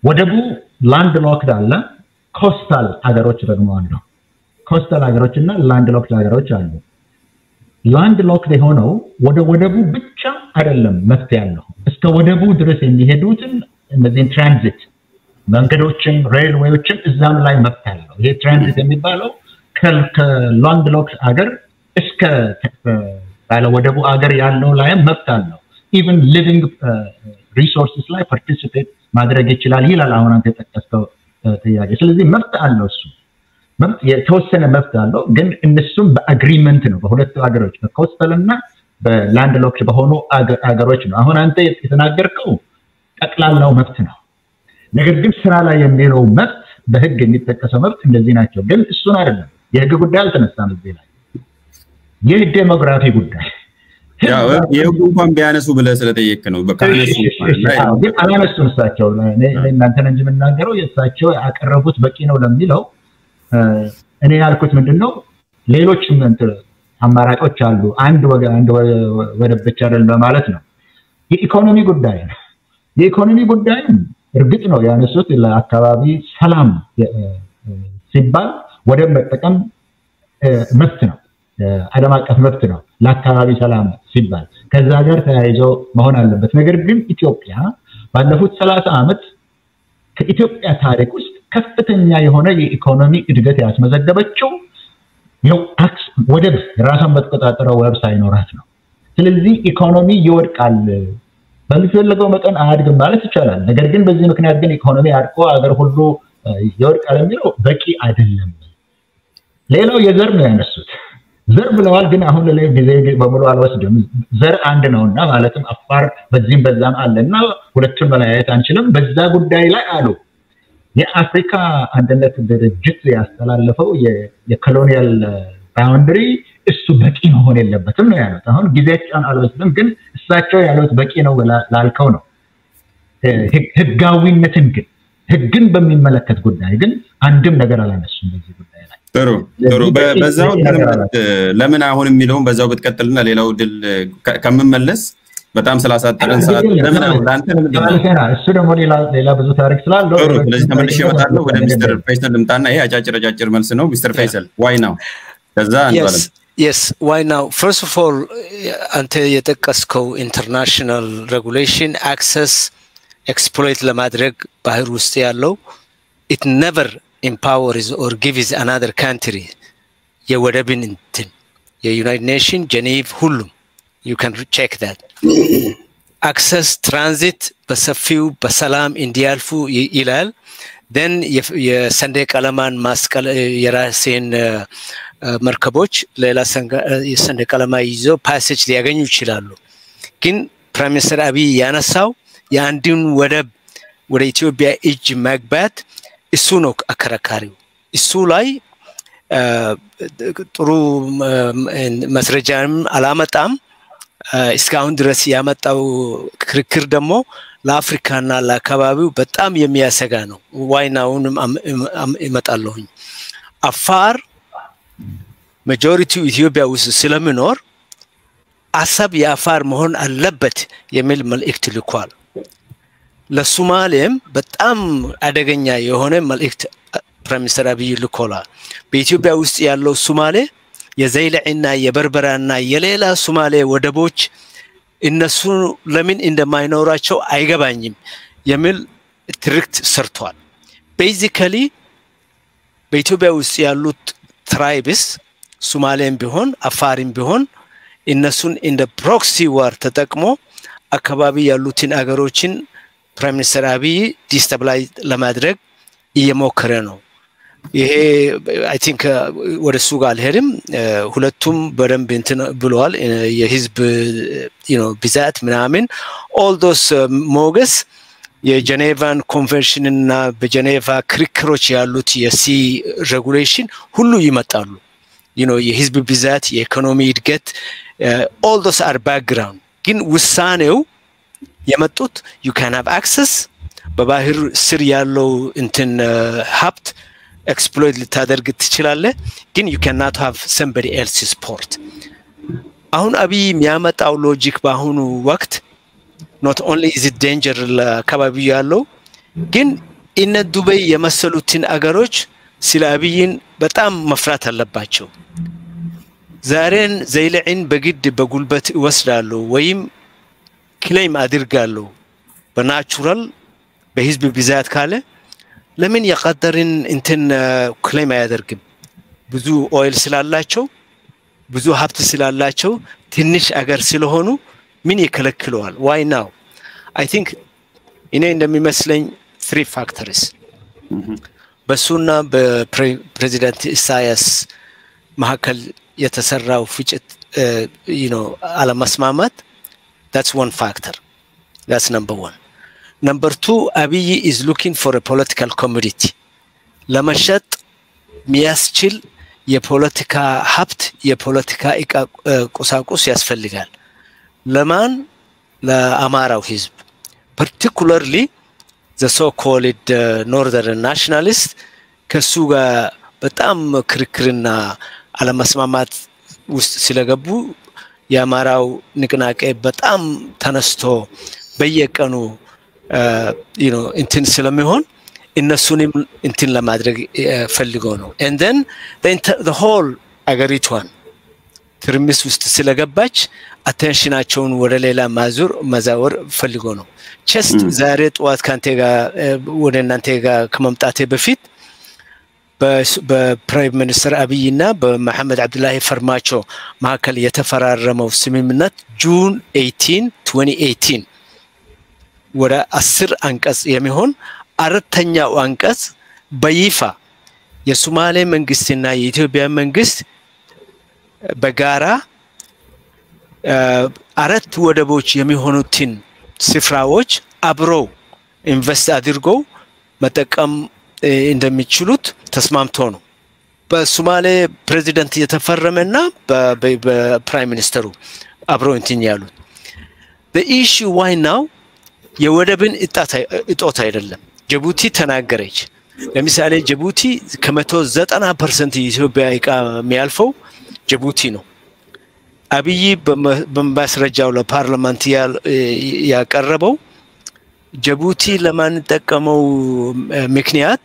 S2: ወደቡ ላንድ ሎክድ አለ ኮስታል ሀገሮች ደግሞ አሉ ኮስታል ሀገሮችና ላንድ ሎክድ ሀገሮች አሉ ላንድ ሎክድ የሆነው ወደቡ ብቻ አይደለም መፍትሄ ያለው እስከ ወደቡ ድረስ የሚሄዱትን እነዚህ ትራንዚት መንገዶችን ሬልዌዎችን እዛም ላይ መፍትሄ ያለው ይሄ ትራንዚት የሚባለው ከላንድ ሎክድ ሀገር እስከ ባለ ወደቡ ሀገር ያለው ላይ መፍትሄ ያለው even living resources ላይ participate ማድረግ ይችላል ይላል አሁን አንተ ተጠቀስከው ጥያቄ ስለዚህ መፍትሄ አለው እሱ መብት የተወሰነ መብት አለው ግን እነሱም በአግሪመንት ነው በሁለቱ ሀገሮች በኮስታልና በላንድ ሎክድ በሆኑ ሀገሮች ነው አሁን አንተ የተናገርከው ጠቅላላው መብት ነው ነገር ግን ስራ ላይ የሚለው መብት በህግ የሚጠቀሰው መብት እንደዚህ ናቸው ግን እሱን አይደለም የህግ ጉዳይ አልተነሳም እዚህ ላይ ይህ ዴሞግራፊ ጉዳይ
S1: ያው የህግ እንኳን ቢያነሱ ብለህ ስለጠየቅ ነው በካነሱ
S2: ግን አላነሱም እሳቸው እናንተን እንጂ የምናገረው የእሳቸው ያቀረቡት በቂ ነው ለሚለው እኔ ያልኩት ምንድነው ሌሎችም አማራጮች አሉ አንድ ወደብ ብቻ አይደለም በማለት ነው የኢኮኖሚ ጉዳይ ነው የኢኮኖሚ ጉዳይ እርግጥ ነው ያነሱት ለአካባቢ ሰላም ሲባል ወደብ መጠቀም መብት ነው ዓለም አቀፍ መብት ነው ለአካባቢ ሰላም ሲባል ከዛ ጋር ተያይዞ መሆን አለበት ነገር ግን ኢትዮጵያ ባለፉት 30 አመት ከኢትዮጵያ ታሪክ ውስጥ ከፍተኛ የሆነ የኢኮኖሚ እድገት ያስመዘገበችው ነው ወደብ ራሷን በተቆጣጠረው ወደብ ሳይኖራት ነው ስለዚህ ኢኮኖሚ ይወድቃል በሚፈልገው መጠን አያድግም ማለት ይቻላል ነገር ግን በዚህ ምክንያት ግን ኢኮኖሚ አድቆ አገር ሁሉ ይወድቃል የሚለው በቂ አይደለም ሌላው የዘር ነው ያነሱት ዘር ብለዋል ግን አሁን ላይ ጊዜ በሙሉ አልወስድም ዘር አንድ ነውና ማለትም አፋር በዚህም በዛም አለና ሁለቱን መለያየት አንችልም በዛ ጉዳይ ላይ አሉ የአፍሪካ አንድነት ድርጅት ያስተላለፈው የኮሎኒያል ባውንደሪ እሱ በቂ መሆን የለበትም ነው ያሉት አሁን ጊዜያቸውን አልወስድም ግን እሳቸው ያሉት በቂ ነው ላልከው ነው ህጋዊነትን ግን ህግን በሚመለከት ጉዳይ ግን አንድም ነገር አላነሱም በዚህ ጉዳይ ላይ
S1: ጥሩ በዛው ለምን አሁን የሚለውን በዛው ብትቀጥልና ሌላው ድል ከመመለስ በጣም ስላሳጠረን ሰዓት ለምን አሁን አንተ
S2: እሱ ደግሞ ሌላ ብዙ ታሪክ ስላለው
S1: ስለዚህ ተመልሼ እመጣለሁ ወደ ሚስተር ፈይሰል ልምጣና ይሄ አጫጭር መልስ ነው ሚስተር ፈይሰል why now ከዛ አንባለን
S3: yes why now first of all አንተ የጠቀስከው international regulation access exploit ለማድረግ ባህር ውስጥ ያለው it never empowers or gives another country የወደብን እንትን የዩናይትድ ኔሽን ጄኔቭ ሁሉም you can check that access transit በሰፊው በሰላም እንዲያልፉ ይላል then የሰንደቅ ዓላማን ማስቀል የራሴን መርከቦች ሌላ የሰንደቅ ዓላማ ይዞ ፓሴጅ ሊያገኙ ይችላሉ ግን ፕራይም ሚኒስተር አብይ ያነሳው የአንድን ወደብ ወደ ኢትዮጵያ እጅ መግባት እሱ ነው አከራካሪው እሱ ላይ ጥሩ መስረጃም አላመጣም እስካሁን ድረስ ያመጣው ክርክር ደግሞ ለአፍሪካና ለአካባቢው በጣም የሚያሰጋ ነው ዋይናውንም ይመጣለሁኝ አፋር ማጆሪቲው ኢትዮጵያ ውስጥ ስለሚኖር አሰብ የአፋር መሆን አለበት የሚል መልእክት ልኳል ለሶማሌም በጣም አደገኛ የሆነ መልእክት ፕራይም ሚኒስተር አብይ ልኮላ በኢትዮጵያ ውስጥ ያለው ሶማሌ የዘይልዕና የበርበራና የሌላ ሶማሌ ወደቦች እነሱ ለምን እንደማይኖራቸው አይገባኝም የሚል ትርክት ሰርቷል ቤዚካሊ በኢትዮጵያ ውስጥ ያሉት ትራይብስ ሶማሌም ቢሆን አፋሪም ቢሆን እነሱን እንደ ፕሮክሲ ዋር ተጠቅሞ አካባቢ ያሉትን አገሮችን ፕራይም ሚኒስተር አብይ ዲስታብላይዝ ለማድረግ እየሞከረ ነው ይሄ አይ ቲንክ ወደሱ ጋር አልሄድም ሁለቱም በደንብ እንትን ብለዋል የህዝብ ብዛት ምናምን all those ሞገስ የጀኔቫን ኮንቨንሽን እና በጀኔቫ ክርክሮች ያሉት የሲ ሬጉሌሽን ሁሉ ይመጣሉ የህዝብ ብዛት የኢኮኖሚ እድገት all those are background ግን ውሳኔው የመጡት you can have access በባህር ስር ያለው እንትን ሀብት exploit ልታደርግ ትችላለህ ግን you cannot have somebody else's port አሁን አብይ የሚያመጣው ሎጂክ በአሁኑ ወቅት not only is it danger ለአካባቢው ያለው ግን እነ ዱባይ የመሰሉትን አገሮች ስለ አብይን በጣም መፍራት አለባቸው ዛሬን ዘይልዕን በግድ በጉልበት ይወስዳሉ ወይም ክሌም አድርጋሉ በናቹራል በህዝብ ብዛት ካለ ለምን የቀጠርን እንትን ክሌም አያደርግም ብዙ ኦይል ስላላቸው ብዙ ሀብት ስላላቸው ትንሽ አገር ስለሆኑ ምን ይከለክለዋል why now I think እኔ እንደሚመስለኝ 3 factors በሱና በፕሬዚዳንት ኢሳያስ መሐከል የተሰራው ፍጭት አለመስማማት that's one factor that's number 1 number 2 Abiy is looking for a political commodity ለመሸጥ ሚያስችል የፖለቲካ ሀብት የፖለቲካ ቁሳቁስ ያስፈልጋል ለማን ለአማራው ህዝብ particularly the so called northern nationalists ከሱ ጋር በጣም ክርክርና አለመስማማት ውስጥ ስለገቡ የአማራው ንቅናቄ በጣም ተነስቶ በየቀኑ እንትን ስለሚሆን እነሱንም እንትን ለማድረግ ፈልገው ነው and then the whole አገሪቷን ትርምስ ውስጥ ስለገባች አቴንሽናቸውን ወደ ሌላ ማዛወር ፈልገው ነው just ዛሬ ጧት ካንተ ጋር ወደ እናንተ ጋር ከመምጣቴ በፊት በፕራይም ሚኒስተር አብይና በመሐመድ አብዱላሂ ፈርማቾ መሐከል የተፈራረመው ስምምነት ጁን 18 2018 ወደ 10 አንቀጽ የሚሆን አራተኛው አንቀጽ በይፋ የሶማሌ መንግስትና የኢትዮጵያ መንግስት በጋራ አራት ወደቦች የሚሆኑትን ስፍራዎች አብረው ኢንቨስት አድርገው መጠቀም እንደሚችሉት ተስማምቶ ነው በሶማሌ ፕሬዚዳንት የተፈረመና በፕራይም ሚኒስተሩ አብረው እንትን ያሉት the issue why now የወደብን እጦት አይደለም ጅቡቲ ተናገረች ለምሳሌ ጅቡቲ ከ190% የኢትዮጵያ ዕቃ የሚያልፈው ጅቡቲ ነው አብይ በማስረጃው ለፓርላመንት ያቀረበው ጅቡቲ ለማን ተጠቀመው ምክንያት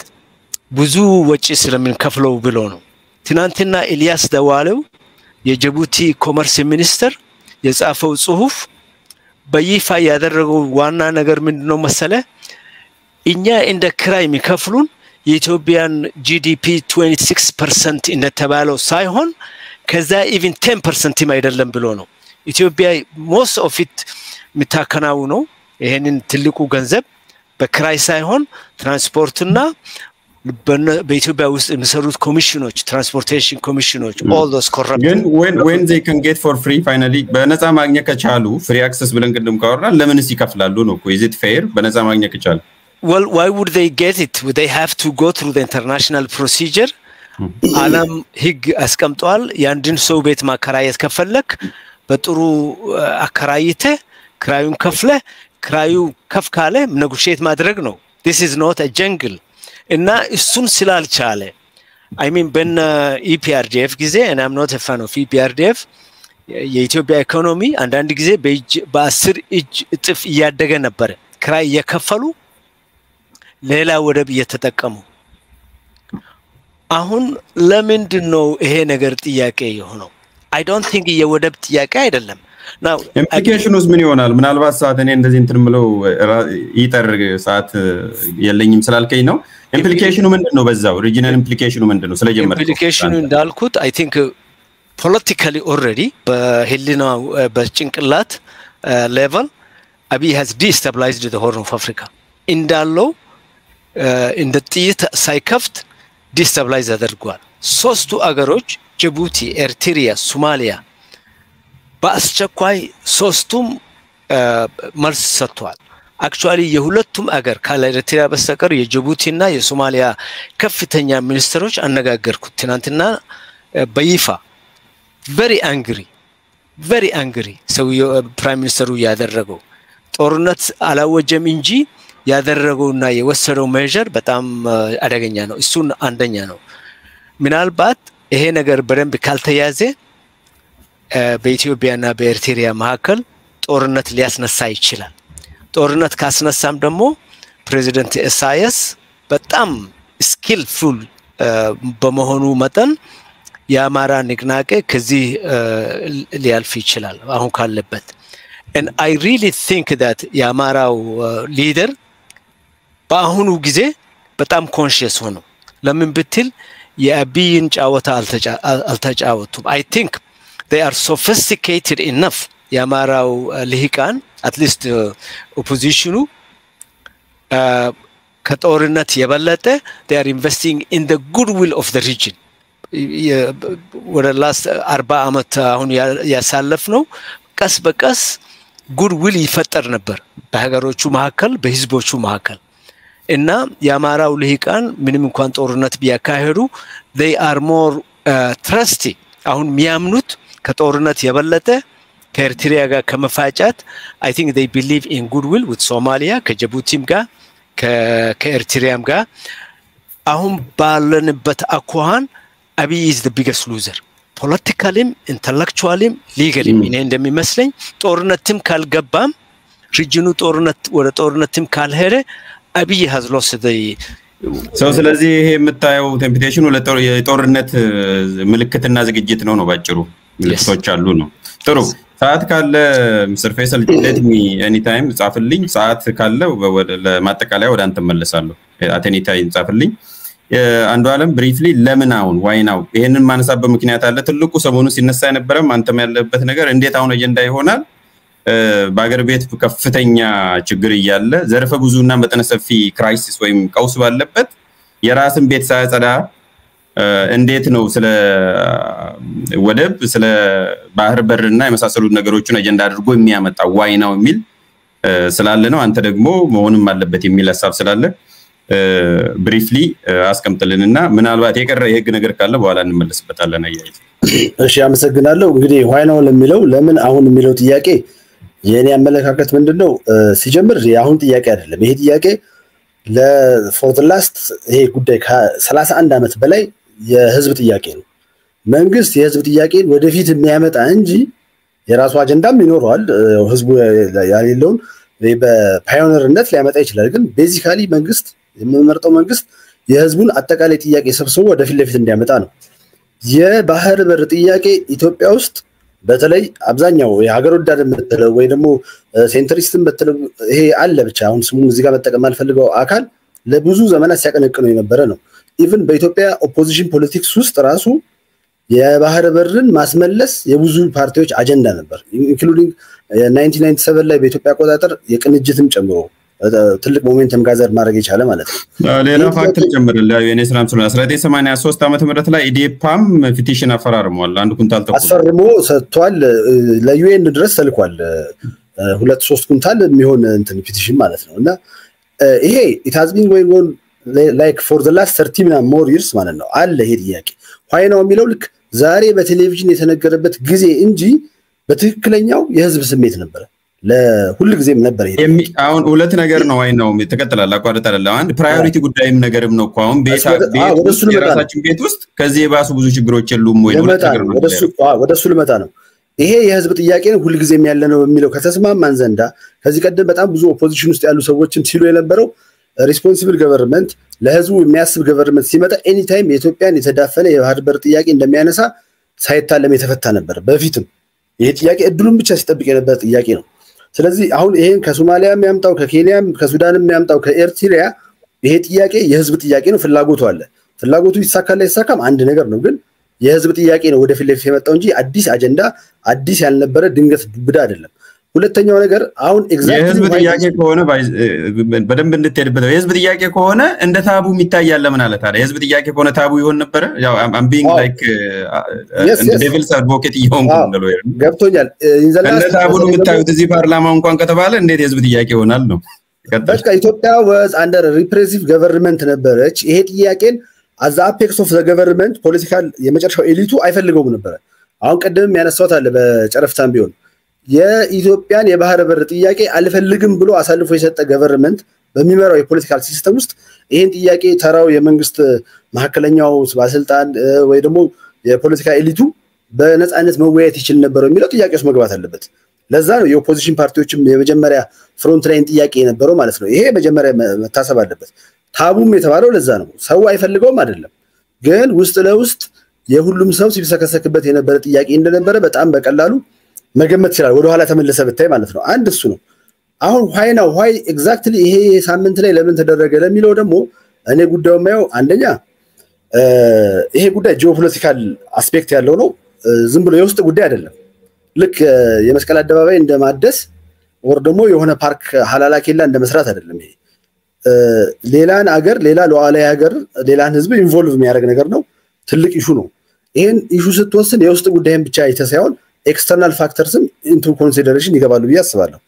S3: ብዙ ወጪ ስለምንከፍለው ብሎ ነው ትናንትና ኢሊያስ ደዋለው የጅቡቲ ኮመርስ ሚኒስተር የጻፈው ጽሁፍ በይፋ ያደረገው ዋና ነገር ምንድነው መሰለ እኛ እንደ ክራይ የሚከፍሉን የኢትዮጵያን ጂዲፒ 26% እንደተባለው ሳይሆን ከዛ even 10% አይደለም ብሎ ነው ኢትዮጵያ most of it ምታከናው ነው ይሄንን ትልቁ ገንዘብ በክራይ ሳይሆን ትራንስፖርትና በኢትዮጵያ ውስጥ የሚሰሩት ኮሚሽኖች ትራንስፖርቴሽን ኮሚሽኖች all those corrupt
S1: when they can get for free finally በነፃ ማግኘት ከቻሉ free access ብለን ቅድም ካወራን ለምንስ ይከፍላሉ ነው is it fair በነፃ ማግኘት ከቻሉ
S3: well why would they get it would they have to go through the international procedure ዓለም ህግ አስቀምጧል ያንድን ሰው ቤት ማከራየት ከፈለክ በጥሩ አከራይተ ክራዩን ከፍለ ክራዩ ከፍካለ negotiate ማድረግ ነው this is not a jungle እና እሱን ስላልቻለ I mean በነ EPRDF ጊዜ and I'm not a fan of EPRDF የኢትዮጵያ ኢኮኖሚ አንዳንድ ጊዜ በ10 እጅ እጥፍ ያደገ ነበር ክራይ የከፈሉ ሌላ ወደብ እየተጠቀሙ አሁን ለምንድነው ይሄ ነገር ጥያቄ የሆነው? I don't think የወደብ ጥያቄ አይደለም። now
S1: implications ምን ይሆናል? ምናልባት ሰዓት እኔ እንደዚህ እንትን ምለው ይጠር ሰዓት የለኝም ስላልከኝ ነው። implication ምንድነው? በዛው ሪጂናል implication ምንድነው? ስለጀመረው
S3: implication እንዳልኩት I think politically already በህሊናው በጭንቅላት level Abiy has destabilized the Horn of Africa. እንዳለው እንደ ጥይት ሳይከፍት destabilize አድርጓል። ሶስቱ አገሮች ጅቡቲ፣ ኤርትሪያ፣ ሶማሊያ በአስቸኳይ ሶስቱም መልስ ሰጥቷል። actually የሁለቱም አገር ካለ ኤርትሪያ በስተቀር የጅቡቲና የሶማሊያ ከፍተኛ ሚኒስትሮች አነጋገርኩት ትናንትና በይፋ very angry so prime minister ያደረገው ጦርነት አላወጀም እንጂ ያደረገውና የወሰደው ሜጀር በጣም አደገኛ ነው። እሱን አንደኛ ነው። ምናልባት ይሄ ነገር በደንብ ካልተያዘ በኢትዮጵያና በኤርትሪያ መካከል ጦርነት ሊያስነሳ ይችላል። ጦርነት ካስነሳም ደግሞ ፕሬዚደንት ኢሳያስ በጣም ስኪልፉል በመሆኑ መጠን የአማራ ንቅናቄ ከዚህ ሊያልፍ ይችላል አሁን ካለበት and I really think that የአማራው ሊደር በአሁኑ ጊዜ በጣም ኮንሺየስ ሆኖ ለምን ብትል የአብይን ጫወታ አልተጫወቱም። I think they are sophisticated enough የአማራው ልሂቃን at least opposition ከጦርነት የበለጠ they are investing in the goodwill of the region. ወደ last 40 አመት አሁን ያሳለፍነው ቀስ በቀስ goodwill ይፈጠር ነበር በሀገሮቹ መካከል በህዝቦቹ መካከል እና የአማራው ልሂቃን ምንም እንኳን ጦርነት ቢያካሄዱ they are more trusty አሁን የሚያምኑት ከጦርነት የበለጠ ከኤርትሪያ ጋር ከመፋጫት I think they believe in goodwill with Somalia ከጅቡቲም ጋር ከኤርትሪያም ጋር አሁን ባለንበት አኳኋን Abiy is the biggest loser politically intellectually legally እኔ እንደሚመስለኝ ጦርነትም ካልገባም ሪጅኑ ጦርነት ወደ ጦርነትም ካልሄደ Abiy has lost the
S1: ስለዚህ ይሄ የምታየው ቴምፕቴሽኑ የጦርነት ምልክትና ዝግጅት ነው ባጭሩ ምልክቶች አሉ ነው። ጥሩ ሰዓት ካለ ሚስተር ፈይሰል let me anytime ጻፍልኝ ሰዓት ካለ ለማጠቃለያ ወደ አንተ መለሳለሁ at any time ጻፍልኝ አንዱ ዓለም ብሪፍሊ ለምን አሁን ዋይ ናው ይሄንን ማነሳበት ምክንያት አለ ትልቁ ሰሞኑ ሲነሳ የነበረም አንተም ያለበት ነገር እንዴት አሁን አጀንዳ ይሆናል በአገር ቤት ከፍተኛ ችግር ይያለ ዘርፈ ብዙና መጠነ ሰፊ ክራይሲስ ወይም ቀውስ ባለበት የራስን ቤት ሳያጸዳ እንዴት ነው ስለ ወደብ ስለ ባህር በርና የመሳሰሉት ነገሮችን አጀንዳ አድርጎ የሚያመጣው ዋይ ናው የሚል ስላለ ነው አንተ ደግሞ መሆንም አለበት የሚል ሐሳብ ስላለ ብሪፍሊ አስቀምጥልንና ምናልባት የቀረ የህግ ነገር ካለ በኋላ እንመለስበታለን አያይዝ
S4: እሺ አመሰግናለሁ እንግዲህ ዋይ ናው ለሚለው ለምን አሁን የሚለው ጥያቄ የኔ አመለካከት ምንድነው ሲጀምር የአሁን ጥያቄ አይደለም ይሄ ጥያቄ for the last ይሄ ጉዳይ ከ31 አመት በላይ የህዝብ ጥያቄ ነው መንግስት የህዝብ ጥያቄን ወደፊት የሚያመጣ እንጂ የራሱ አጀንዳም ይኖረዋል ህዝቡ ያለውን በፓዮነርነት ሊያመጣ ይችላል ግን ቤዚካሊ መንግስት የሚመርጠው መንግስት የህዝቡን አጠቃላይ ጥያቄ ሰብስቦ ወደፊት ለፊት እንዲያመጣ ነው የባህር በር ጥያቄ ኢትዮጵያ ውስጥ በተለይ አብዛኛው የሀገር ወዳድ መተለው ወይ ደግሞ ሴንትሪስትን በተለው ይሄ አለ ብቻ አሁን ስሙን እዚህ ጋር መጠቀም አልፈልገው አካል ለብዙ ዘመናት ሲያቀነቅነው የነበረ ነው ኢቭን በኢትዮጵያ ኦፖዚሽን ፖለቲክስ ውስጥ ራሱ የባህር በርን ማስመለስ የብዙ ፓርቲዎች አጀንዳ ነበር ኢንክሉዲንግ 1997 ላይ በኢትዮጵያ አቆጣጠር የቅንጅትም ጨምሮ ትልቅ ሞሜንተም ጋዘር ማድረግ ይቻለ ማለት ነው
S1: ሌላ ፋክተር ጨምርልኝ የኔ ሰላም 1983 ዓመተ ምህረት ላይ ኢዲፓም ፊቲሽን አፈራርሟል አንድ ኩንታል ተቆ
S4: አስፈርሞ ሰጥቷል ለዩኤን ድረስ ተልኳል 2-3 ኩንታል የሚሆን እንትን ፊቲሽን ማለት ነውና ይሄ it has been going on like for the last 30 more years ማለት ነው አለ ይሄ ጥያቄ ዋይ ነው የሚለው ልክ ዛሬ በቴሌቪዥን የተነገረበት ጊዜ እንጂ በትክክለኛው የህዝብ ስሜት ነበር ለሁሉ ጊዜም ነበር ይሄ
S1: አሁን ሁለት ነገር ነው ዋይ ነው ተከተላል አቋርጣለሁ አንድ ፕራዮሪቲ ጉዳይም ነገርም ነው አሁን የራሳችን ቤት ውስጥ ከዚህ የባሱ ብዙ ችግሮች የሉም ወይ ሁለት ነገር ነው
S4: ወደሱ ልመጣ ነው ይሄ የህዝብ ጥያቄ ነው ሁሉ ጊዜም ያለ ነው የሚለው ከተስማማን ዘንዳ ከዚህ ቀደም በጣም ብዙ ኦፖዚሽን ውስጥ ያሉ ሰዎችን ሲሉ የነበረው ሪስፖንሲብል ገቨርንመንት ለህዝቡ የሚያስብ ገቨርንመንት ሲመጣ ኤኒ ታይም የኢትዮጵያን የተዳፈነ የባህር በር ጥያቄ እንደሚያነሳ ሳይታለም የተፈታ ነበር በፊትም ይሄ ጥያቄ እድሉን ብቻ ሲጠብቅ የነበረ ጥያቄ ነው ስለዚህ አሁን ይሄን ከሶማሊያም ያምጣው ከኬንያም ከሱዳንም ያምጣው ከኤርትራ ይሄ ጥያቄ የህዝብ ጥያቄ ነው ፍላጎቱ አለ ፍላጎቱ ይሳካል አይሳካም አንድ ነገር ነው ግን የህዝብ ጥያቄ ነው ወደ ፊት ለፊት የመጣው እንጂ አዲስ አጀንዳ አዲስ ያልነበረ ድንገት ብዳ አይደለም ሁለተኛው ነገር አሁን ኤግዛክትሊ
S1: የህዝብ ጥያቄ ከሆነ በደንብ እንድትሄድበት የህዝብ ጥያቄ ከሆነ እንደ ታቡ የሚታያል ለምን አለ ታዲያ የህዝብ ጥያቄ ከሆነ ታቡ ይሆን ነበር ያው አም ቢንግ ላይክ እንደ ዴቪልስ አድቮኬት ይሆንኩ እንደለው
S4: ገብቶኛል
S1: እንደ ታቡ ነው የምታዩት እዚህ ፓርላማ እንኳን ከተባለ እንዴት የህዝብ ጥያቄ ይሆናል ነው
S4: በቃ ኢትዮጵያ was under repressive government ነበረች ይሄ ጥያቄን as the apex of the government political የመጨረሻው ኤሊቱ አይፈልገውም ነበር አሁን ቀደም ያነሳውት አለ በጨረፍታም ቢሆን የኢትዮጵያን የባህር በር ጥያቄ አልፈልግም ብሎ አሳልፎ የሰጠ ገቨርንመንት በሚመራው የፖለቲካል ሲስተም ውስጥ ይሄን ጥያቄ ተራው የመንግስት ማከለኛው ባለስልጣን ወይ ደግሞ የፖለቲካ ኤሊቱ በነፃነት መወያየት ይችል ነበር የሚለው ጥያቄ ውስጥ መግባት አለበት ለዛ ነው የኦፖዚሽን ፓርቲዎችም የመጀመሪያ ፍሮንት ላይን ጥያቄ የነበረው ማለት ነው ይሄ መጀመሪያ መታሰብ አለበት ታቡም የተባለው ለዛ ነው ሰው አይፈልገውም አይደለም ግን ውስጥ ለውስጥ የሁሉም ሰው ሲብሰከሰክበት የነበረ ጥያቄ እንደነበረ በጣም በቀላሉ መገመት ይችላል ወደ ኋላ ተመለሰ ብታይ ማለት ነው አንድ እሱ ነው አሁን why exactly ይሄ ሳምንት ላይ ለምን ተደረገ ለሚለው ደግሞ እኔ ጉዳዩ ማየው አንደኛ ይሄ ጉዳይ ጂኦፖለቲካል አስፔክት ያለው ነው ዝም ብሎ የውስጥ ጉዳይ አይደለም ልክ የመስቀል አደባባይ እንደማደስ ወር ደግሞ የሆነ ፓርክ ሐላላ ኬላ እንደመስራት አይደለም ይሄ ሌላን አገር ሌላ ሉዓላዊ ሀገር ሌላን ህዝብ ኢንቮልቭ የሚያደርግ ነገር ነው ትልቅ ኢሹ ነው ይሄን ኢሹ ስትወስን የውስጥ ጉዳይን ብቻ አይተሳይሆን ኤክስተርናል ፋክተርስም ኢንቱ ኮንሲደሬሽን ይገባሉ በያስባለሁ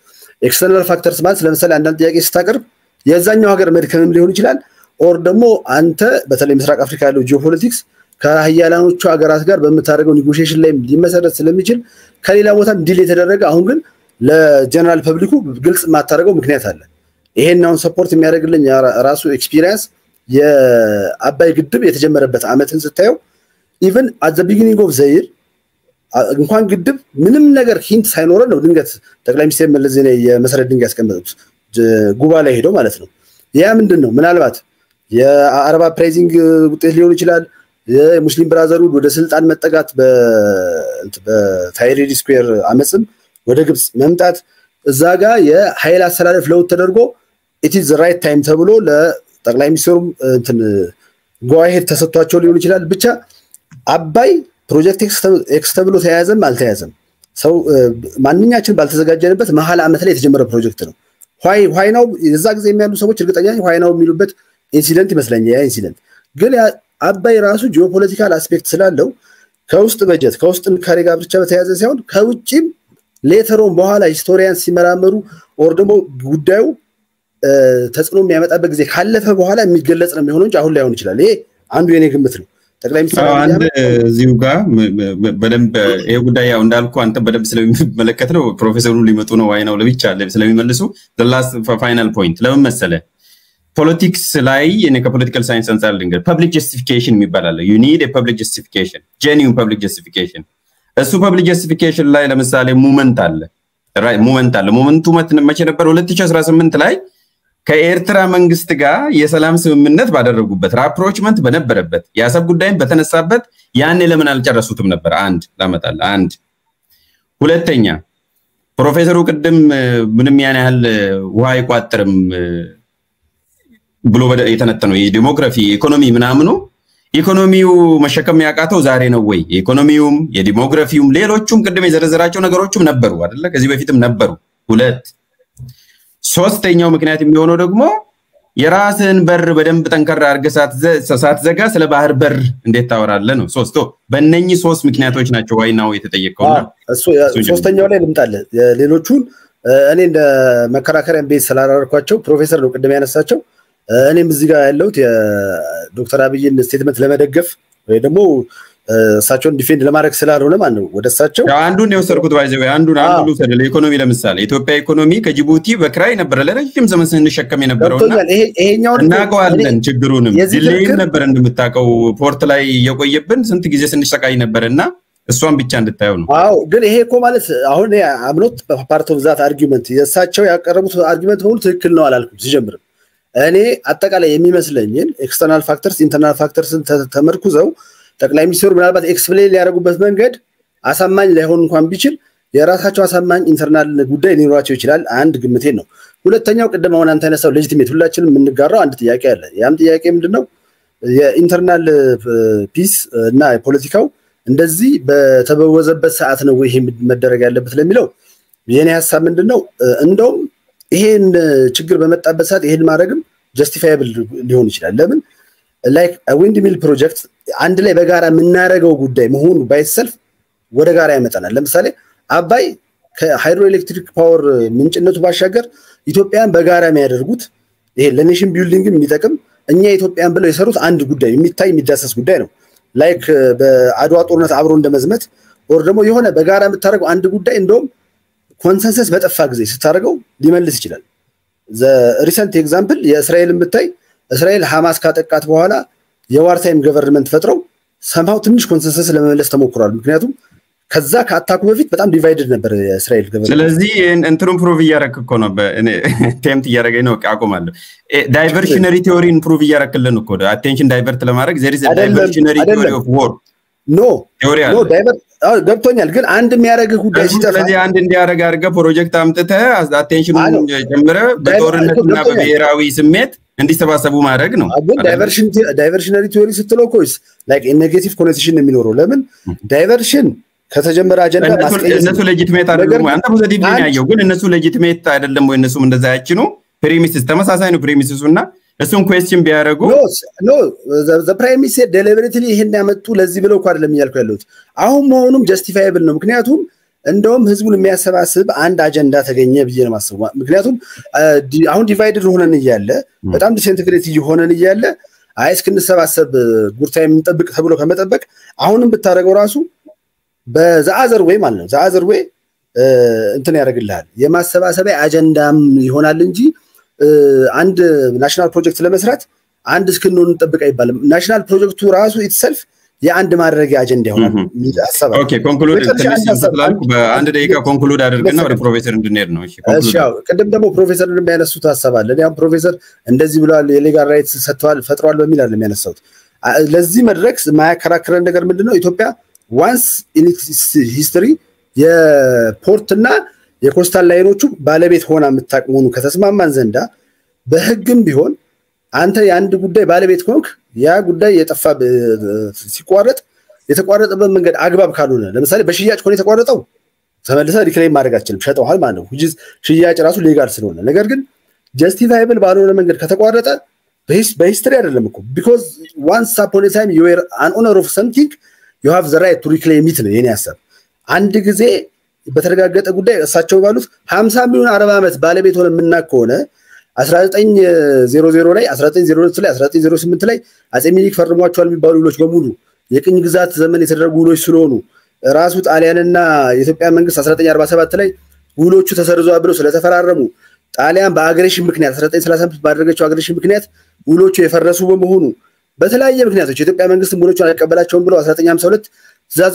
S4: ኤክስተርናል ፋክተርስ ማለት ለምሳሌ አንዳንድ ጥያቄ ስታቀርብ የዛኛው ሀገር መድከምም ሊሆን ይችላል ኦር ደግሞ አንተ በተለይ ምስራቅ አፍሪካ ያለው ጂኦፖለቲክስ ከሀያላኖቹ ሀገራት ጋር በመታረገው ኔጎሺዬሽን ላይ ሊመሰረት ስለሚችል ከሌላ ቦታም ዲል የተደረገ አሁን ግን ለጀነራል ፐብሊኩ ግልጽ ማታረገው ምክንያት አለ ይሄን ሰፖርት የሚያደርግልኝ ራሱ ኤክስፒሪየንስ የአባይ ግድብ የተጀመረበት አመትን ስታየው ኢቭን at the beginning of the year እንኳን ግድብ ምንም ነገር ሂንት ሳይኖር ነው ድንገት ጠቅላይ ሚኒስትር መለስ ዜናዊ የመሰረት ድንጋይ ያስቀመጡት ጉባ ላይ ሄዶ ማለት ነው ያ ምንድነው ምናልባት የአረብ ፕራይዚንግ ውጤት ሊሆን ይችላል የሙስሊም ብራዘርሁድ ወደ ስልጣን መጠጋት በታይሪድ ስኩዌር አመጽም ወደ ግብጽ መምጣት እዛ ጋር የኃይል አሰላለፍ ለውጥ ተደርጎ it is the right time ተብሎ ለጠቅላይ ሚኒስትሩም go ahead ተሰጥቷቸው ሊሆን ይችላል ብቻ አባይ ፕሮጀክት ኤክስ ተብሎ ተያያዘም አልተያዘም ሰው ማንኛችን ባልተዘጋጀንበት መሐል አመት ላይ የተጀመረ ፕሮጀክት ነው why ነው እዛ ጊዜ የሚያሉ ሰዎች እርግጠኛ ነኝ why ነው የሚሉበት ኢንሲደንት ይመስለኛል ያ ኢንሲደንት ግን አባይ ራሱ ጂኦፖለቲካል አስፔክት ስላለው ከውስጥ በጀት ከውስጥ ካሬ ጋር ብቻ በተያያዘ ሳይሆን ከውጪም ሌተሮን በኋላ ሂስቶሪያን ሲመራመሩ ኦር ደግሞ ጉዳዩ ተጽዕኖ የሚያመጣበት ጊዜ ካለፈ በኋላ የሚገለጽ ነው የሚሆነው እንጂ አሁን ላይ ሆን ይችላል ይሄ አንዱ የኔ ግምት ነው ጠቅላይ ሚኒስትር
S1: አንድ እዚሁ ጋር በደንብ ይሄ ጉዳይ ያው እንዳልኩ አንተ በደንብ ስለሚመለከት ነው ፕሮፌሰሩ ሊመጡ ነው ዋይናው ለብቻ ስለሚመልሱ the last final point ለምን መሰለ ፖለቲክስ ላይ እኔ ከፖለቲካል ሳይንስ አንፃር ልንገር ፐብሊክ ጀስቲፊኬሽን የሚባል you need a public justification genuine public justification እሱ ፐብሊክ ጀስቲፊኬሽን ላይ ለምሳሌ ሙቭመንት አለ ሞመንቱ መቼ ነበር 2018 ላይ ከኤርትራ መንግስት ጋር የሰላም ስምምነት ባደረጉበት ራፕሮችመንት በነበረበት ያሰብ ጉዳይን በተነሳበት ያኔ ለምን አልጨረሱትም ነበር አንድ ላመጣለ አንድ ሁለተኛ ፕሮፌሰሩ ቅድም ምንም ያን ያህል ውሃ አይቋጥርም ብሎ የተነተነው የዲሞግራፊ ኢኮኖሚ ምናምኑ ኢኮኖሚው መሸከም ያቃተው ዛሬ ነው ወይ ኢኮኖሚውም የዲሞግራፊውም ሌሎችም ቅድም የዘረዘራቸው ነገሮችም ነበሩ አይደለ ከዚህ በፊትም ነበሩ ሁለት ሶስተኛው ምክንያት የሚሆነው ደግሞ የራስን በር በደንብ ጠንከራ አርገሳት ሳትዘጋ ስለ ባህር በር እንዴት ታወራለህ ነው ሶስቶ በእነኚህ ሶስት ምክንያቶች ናቸው ዋይናው የተጠየቀውና
S4: ሶስተኛው ላይ ልምጣለ ሌሎቹን እኔ እንደ መከራከሪያን ቤት ስላላረኳቸው ፕሮፌሰር ነው ቅድም ያነሳቸው እኔም እዚህ ጋር ያለውት የዶክተር አብይን ስቴትመንት ለመደገፍ ወይ ደግሞ እሳቸውን ዲፌንድ ለማድረግ ስላልሆነ ማለት ነው ወደሳቸው
S1: አንዱን የወሰድኩት ባይዘው አንዱን ወሰደ ለኢኮኖሚ ለምሳሌ ኢትዮጵያ ኢኮኖሚ ከጅቡቲ በክራይ ነበር ለረጅም ዘመን ስንሸከም የነበረውና
S4: ይሄኛው
S1: እናቀዋለን ችግሩንም ዲሌይም ነበር እንደምታቀው ፖርት ላይ የቆየብን ስንት ጊዜ ስንሰቃይ ነበርና እሷን ብቻ እንድታየው ነው
S4: አዎ ግን ይሄ እኮ ማለት አሁን አምኖት ፓርት ኦፍ ዛት አርጊውመንት የሳቸው ያቀረቡት አርጊውመንት ሁሉ ትክክል ነው አላልኩም ሲጀምር እኔ አጠቃላይ የሚመስለኝን ኤክስተርናል ፋክተርስ ኢንተርናል ፋክተርስን ተመርኩዘው ጠቅላይ ሚኒስትሩ ምናልባት ኤክስፕሌን ሊያደርጉበት መንገድ አሳማኝ ላይሆን እንኳን ቢችል የራሳቸው አሳማኝ ኢንተርናል ጉዳይ ሊኖራቸው ይችላል አንድ ግምቴ ነው ሁለተኛው ቀደም አሁን አንተ ያነሳው ሌጂቲሜት ሁላችንም የምንጋራው አንድ ጥያቄ አለ ያም ጥያቄ ምንድነው የኢንተርናል ፒስ እና የፖለቲካው እንደዚህ በተበወዘበት ሰዓት ነው ይሄ መደረግ ያለበት ለሚለው የኔ ሐሳብ ምንድነው እንደውም ይሄን ችግር በመጣበት ሰዓት ይሄን ማድረግም ጀስቲፋያብል ሊሆን ይችላል ለምን ላይክ ዊንድ ሚል ፕሮጀክት አንድ ላይ በጋራ የምናረጋው ጉዳይ መሆኑ ባይሰልፍ ወደ ጋራ ያመጣናል ለምሳሌ አባይ ከሃይድሮ ኤሌክትሪክ ፓወር ምንጭነቱ ባሻገር ኢትዮጵያን በጋራ የሚያደርጉት ይሄ ለኔሽን ቢልዲንግም የሚጠቅም እኛ ኢትዮጵያን ብለው የሰሩት አንድ ጉዳይ የሚታይ የሚዳሰስ ጉዳይ ነው ላይክ በአድዋ ጦርነት አብሮ እንደመዝመት ኦር ደግሞ የሆነ በጋራ የምታረገው አንድ ጉዳይ እንደውም ኮንሰንሰስ በጠፋ ጊዜ ስታረገው ሊመልስ ይችላል ዘ ሪሰንት ኤግዛምፕል የእስራኤልን ብታይ እስራኤል ሐማስ ካጠቃት በኋላ የዋር ታይም ገቨርንመንት ፈጥረው ሰማው ትንሽ ኮንሰንሰስ ለመመለስ ተሞክሯል ምክንያቱም ከዛ ከአታኩ በፊት በጣም ዲቫይድድ ነበር የእስራኤል ገቨርንመንት
S1: ስለዚህ እንትሩን ፕሩቭ እያረክ እኮ ነው እኔ ቴምፕት እያረገኝ ነው አቆማለሁ ዳይቨርሽነሪ ቲዮሪን ፕሩቭ እያረክልን እኮ አቴንሽን ዳይቨርት ለማድረግ there is a diversionary theory of war
S4: ኖ ዳይቨርት ገብቶኛል ግን አንድ የሚያረግ ጉዳይ ሲጠፋ
S1: ስለዚህ አንድ እንዲያረግ አድርገ ፕሮጀክት አምጥተ አቴንሽኑን ጀምረ በጦርነትና በብሔራዊ ስሜት እንዲሰባሰቡ ማድረግ ነው
S4: ግን ዳይቨርሽነሪ ቲዮሪ ስትለው ኮይስ ላይክ ኔጌቲቭ ኮኖቴሽን የሚኖረው ለምን ዳይቨርሽን ከተጀመረ አጀንዳ ማስቀየስ
S1: እነሱ ሌጂቲሜት አይደለም አንተ ፖዚቲቭ ነው ያየው ግን እነሱ ሌጂቲሜት አይደለም ወይ እነሱም እንደዛ ያቺ ነው ፕሪሚሲስ ተመሳሳይ ነው ፕሪሚሲሱና እሱን ኩዌስችን ቢያረጉ
S4: ኖ ዘ ፕራይሚስ ዴሊበሬትሊ ይሄን ያመጡ ለዚህ ብለው እኮ አይደለም ይያልኩ ያለሁት አሁን መሆኑም ጀስቲፋያብል ነው ምክንያቱም እንደውም ህዝቡን የሚያሰባስብ አንድ አጀንዳ ተገኘ ብዬ ነው ማስበው ምክንያቱም አሁን ዲቫይድድ ሆነን ይያለ በጣም ዲሴንቲግሬት ይሆነን ይያለ አይስክንሰባሰብ ጉርታይ የምንጠብቅ ተብሎ ከመጠበቅ አሁንም ብታረገው ራሱ በዛአዘር ወይ ማለት ነው ዛአዘር ወይ እንትን ያደርግልሃል የማሰባሰቢያ አጀንዳም ይሆናል እንጂ አንድ ናሽናል ፕሮጀክት ለመስራት አንድ እስክንሆን እንጠብቅ አይባልም ናሽናል ፕሮጀክቱ ራሱ ኢትሰልፍ የአንድ ማድረጊያ አጀንዳ ይሆናል አሰባ
S1: ኦኬ ኮንክሉድ ተስላልኩ በአንድ ደቂቃ ኮንክሉድ አድርገና ወደ ፕሮፌሰር እንድንሄድ ነው እሺ
S4: እሺ ያው ቅድም ደግሞ ፕሮፌሰር እንደሚያነሱት ሐሳባለ ያው ፕሮፌሰር እንደዚህ ብለዋል የሌጋል ራይትስ ሰጥቷል ፈጥሯል በሚል አይደለም ያነሳውት ለዚህ መድረክ ማያከራክረን ነገር ምንድነው ኢትዮጵያ once in its history የፖርትና የኮስታል ላይኖቹ ባለቤት ሆና የምታቅሙኑ ከተስማማን ዘንዳ በህግም ቢሆን አንተ የአንድ ጉዳይ ባለቤት ሆንክ ያ ጉዳይ የጠፋ ሲቋረጥ የተቋረጠበት መንገድ አግባብ ካልሆነ ለምሳሌ በሽያጭ ሆነ የተቋረጠው ተመልሰ ሪክሌም ማድረግ አትችልም ሸጠዋል ማለት ነው which is ሽያጭ ራሱ ሌጋል ስለሆነ ነገር ግን ጀስቲፋይብል ባልሆነ መንገድ ከተቋረጠ በሂስትሪ አይደለም እኮ because once upon a time you were an owner of something you have the right to reclaim it ነው የኔ ሐሳብ አንድ ጊዜ በተረጋገጠ ጉዳይ እሳቸው ባሉት 50 ሚሊዮን 40 አመት ባለቤት ሆነ ምናከሆነ 1900 ላይ 1902 ላይ 1908 ላይ አጼ ሚኒሊክ ፈርሟቸዋል የሚባሉ ውሎች በሙሉ የቅኝ ግዛት ዘመን የተደረጉ ውሎች ስለሆኑ ራሱ ጣሊያንና የኢትዮጵያ መንግስት 1947 ላይ ውሎቹ ተሰርዘዋል ብለው ስለተፈራረሙ ጣሊያን በአግሬሽን ምክንያት 1935 ባደረገችው አግሬሽን ምክንያት ውሎቹ የፈረሱ በመሆኑ በተለያየ ምክንያቶች የኢትዮጵያ መንግስት ውሎቹን አልቀበላቸውም ብለው 1952 ትዕዛዝ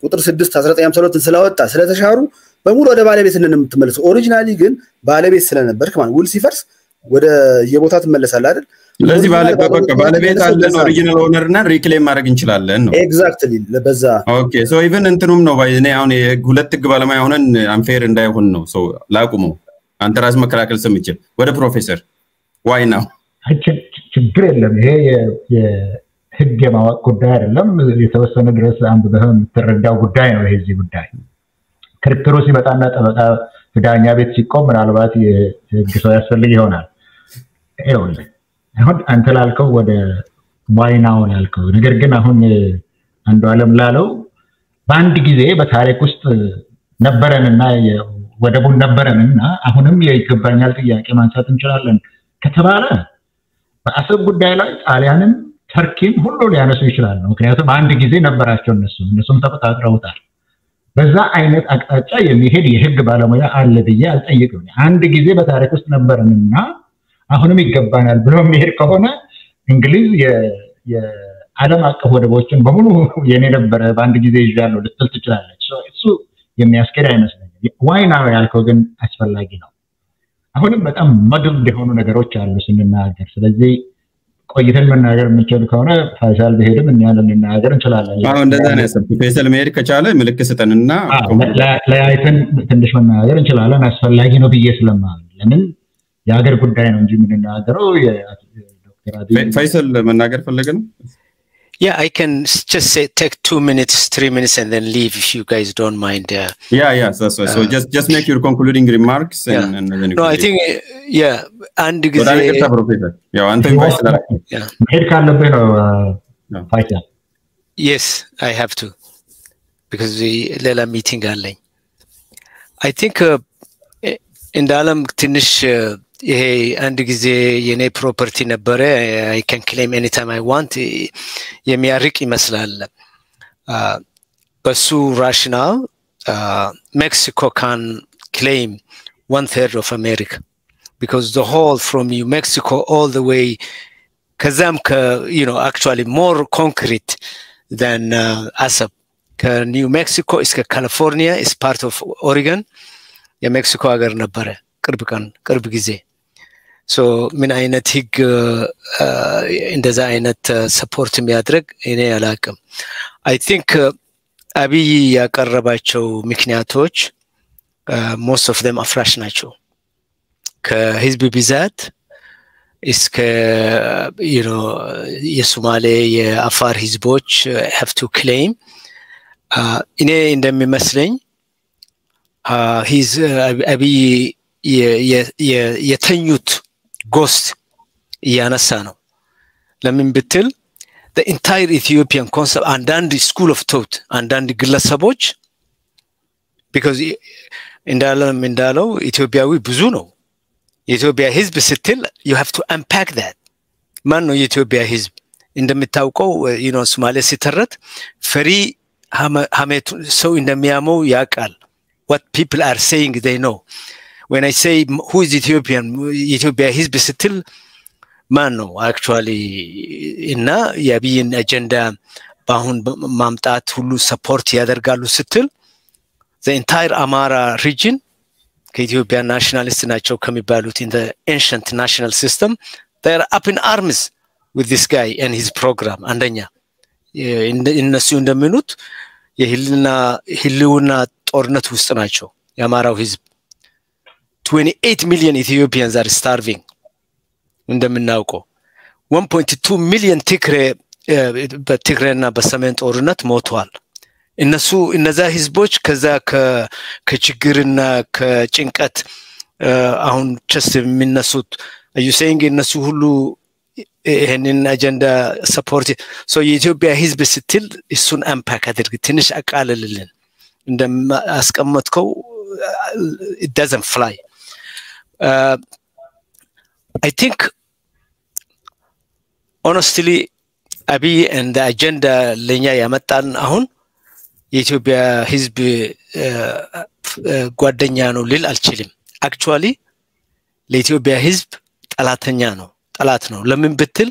S4: ቁጥር 6 1952 ስላወጣ ስለተሻሩ በሙሉ ወደ ባለቤትነት የምትመለሰው ኦሪጂናሊ ግን ባለቤት ስለነበርክ ማለት ውል ሲፈርስ ወደ የቦታ ትመለሳለህ አይደል
S1: ስለዚህ ባለቤት አለን ኦሪጂናል ኦነር እና ሪክሌም ማድረግ እንችላለን ነው
S4: ኤግዛክትሊ ለበዛ
S1: ኦኬ ሶ ኢቭን እንትኑም ነው ባይ እኔ አሁን ሁለት ህግ ባለሙያ ሆነን አንፌር እንዳይሆን ነው ሶ ላቁሙ አንተ ራስ መከላከል ስምችል ወደ ፕሮፌሰር ዋይ ናው
S2: ችግር የለም ይሄ የህግ የማወቅ ጉዳይ አይደለም የተወሰነ ድረስ አንብበህ የምትረዳው ጉዳይ ነው ይሄ እዚህ ጉዳይ ክርክሩ ሲመጣና ጠበቃ ዳኛ ቤት ሲቆም ምናልባት የህግ ሰው ያስፈልግ ይሆናል ይኸውልህ አሁን አንተ ላልከው ወደ ዋይናው ላልከው ነገር ግን አሁን አንዱ ዓለም ላለው በአንድ ጊዜ በታሪክ ውስጥ ነበረንና ወደቡን ነበረንና አሁንም የይገባኛል ጥያቄ ማንሳት እንችላለን ከተባለ በአሰብ ጉዳይ ላይ ጣሊያንን ተርኪን ሁሉ ሊያነሱ ይችላል ምክንያቱም አንድ ጊዜ ነበራቸው እነሱም ተፈጣጥረውታል በዛ አይነት አቅጣጫ የሚሄድ የህግ ባለሙያ አለ ብዬ አልጠይቅም አንድ ጊዜ በታሪክ ውስጥ ነበርንና አሁንም ይገባናል ብሎ የሚሄድ ከሆነ እንግሊዝ የዓለም አቀፍ ወደቦችን በሙሉ የኔ ነበር በአንድ ጊዜ ይዣለሁ ልትል ትችላለች እሱ የሚያስከድ አይመስለኝም ዋይና ያልከው ግን አስፈላጊ ነው አሁንም በጣም መግብ እንደሆኑ ነገሮች አሉ ስንናገር ስለዚህ ቆይተን መናገር የምንችል ከሆነ ፋይሳል በሄድም እኛን ልናገር እንችላለን
S1: አሁን እንደዛ ነው ያሰብኩት ፋይሳል መሄድ ከቻለ ምልክት ስጠንና
S2: ለአይተን ትንሽ መናገር እንችላለን አስፈላጊ ነው ብዬ ስለማምን ለምን የሀገር ጉዳይ ነው እንጂ የምንናገረው የዶክተር አብይ
S1: ፋይሳል መናገር ፈለገ ነው
S3: Yeah, I can just say take 2 minutes, 3 minutes, and then leave if you guys don't mind.
S1: Yeah. So just make your concluding remarks and then.
S3: No, I think and
S1: professor. Yeah, Anthony Faisal.
S2: Yeah. Head ካለብህ ነው Faisal.
S3: Yes, I have to because ሌላ meeting አለኝ. I think in dalam ትንሽ ይሄ አንድ ጊዜ የኔ ፕሮፐርቲ ነበረ I can claim anytime I want የሚያርቅ ይመስላል በሱ rationale Mexico can claim 1/3 of America because the whole from New Mexico all the way ከዛም actually more concrete than Asap ከኒው ሜክሲኮ እስከ ካሊፎርኒያ is part of Oregon የሜክሲኮ ሀገር ነበረ ቅርብ ጊዜ so ምን አይነት ህግ እንደዛ አይነት ሰፖርት የሚያደርግ እኔ አላውቅም I think አብይ ያቀረባቸው ምክንያቶች most of them አፍራሽ ናቸው ከህዝብ ብዛት እስከ የሶማሌ የአፋር ህዝቦች have to claim እኔ እንደሚመስለኝ አብይ የተኙት ghost ያነሳ ነው ለምን ብትል the entire Ethiopian concept አንዳንድ school of thought አንዳንድ ግለሰቦች because እንዳለው ኢትዮጵያዊ ብዙ ነው የኢትዮጵያ ህዝብ ስትል you have to unpack that ማን ነው የኢትዮጵያ ህዝብ እንደምታውቀው ሶማሌ ሲተረት ፈሪ ሀሜቱ ሰው እንደሚያመው ያቃል what people are saying they know when I say who is Ethiopian Ethiopia ህዝብ ስትል ማን ነው actually እና የአብይን አጀንዳ ባሁን ማምጣት ሁሉ ሰፖርት ያደርጋሉ ስትል the entire Amara region ከኢትዮጵያ ናሽናሊስት ናቸው ከሚባሉት in the ancient national system they are up in arms with this guy and his program አንደኛ እነሱ እንደሚሉት የህልውና ጦርነት ውስጥ ናቸው የአማራው ህዝብ 28 million Ethiopians are starving እንደምናውቀው 1.2 million በትግሬና በሰሜን ጦርነት ሞተዋል እነዛ ህዝቦች ከዛ ከችግርና ከጭንቀት አሁን just የሚነሱት are you saying እነሱ ሁሉ ይሄንን አጀንዳ ሰፖርት so የኢትዮጵያ ህዝብ ስትል እሱን አምፓክ አድርግ ትንሽ አቃለልልን እንደማስቀመጥከው it doesn't fly I think honestly Abiy and the agenda ለኛ ያመጣን አሁን የኢትዮጵያ ህዝብ ጓደኛ ነው ልል አልችልም actually ለኢትዮጵያ ህዝብ ጠላት ነው ለምን ብትል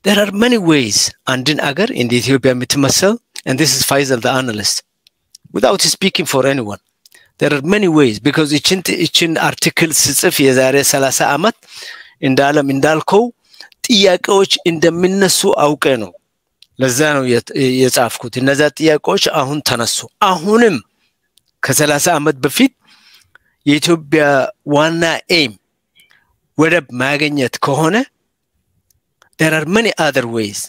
S3: there are many ways አንድን አገር እንደ ኢትዮጵያ የምትመሰል and this is Faisal the analyst without speaking for anyone there are many ways because each article ጽፍ የዛሬ 30 አመት እንዳለም እንዳልከው ጥያቄዎች እንደሚነሱ አውቀ ነው ለዛ ነው የጻፍኩት እነዛ ጥያቄዎች አሁን ተነሱ አሁንም ከ30 አመት በፊት የኢትዮጵያ ዋና ኤም ወደብ ማግኘት ከሆነ there are many other ways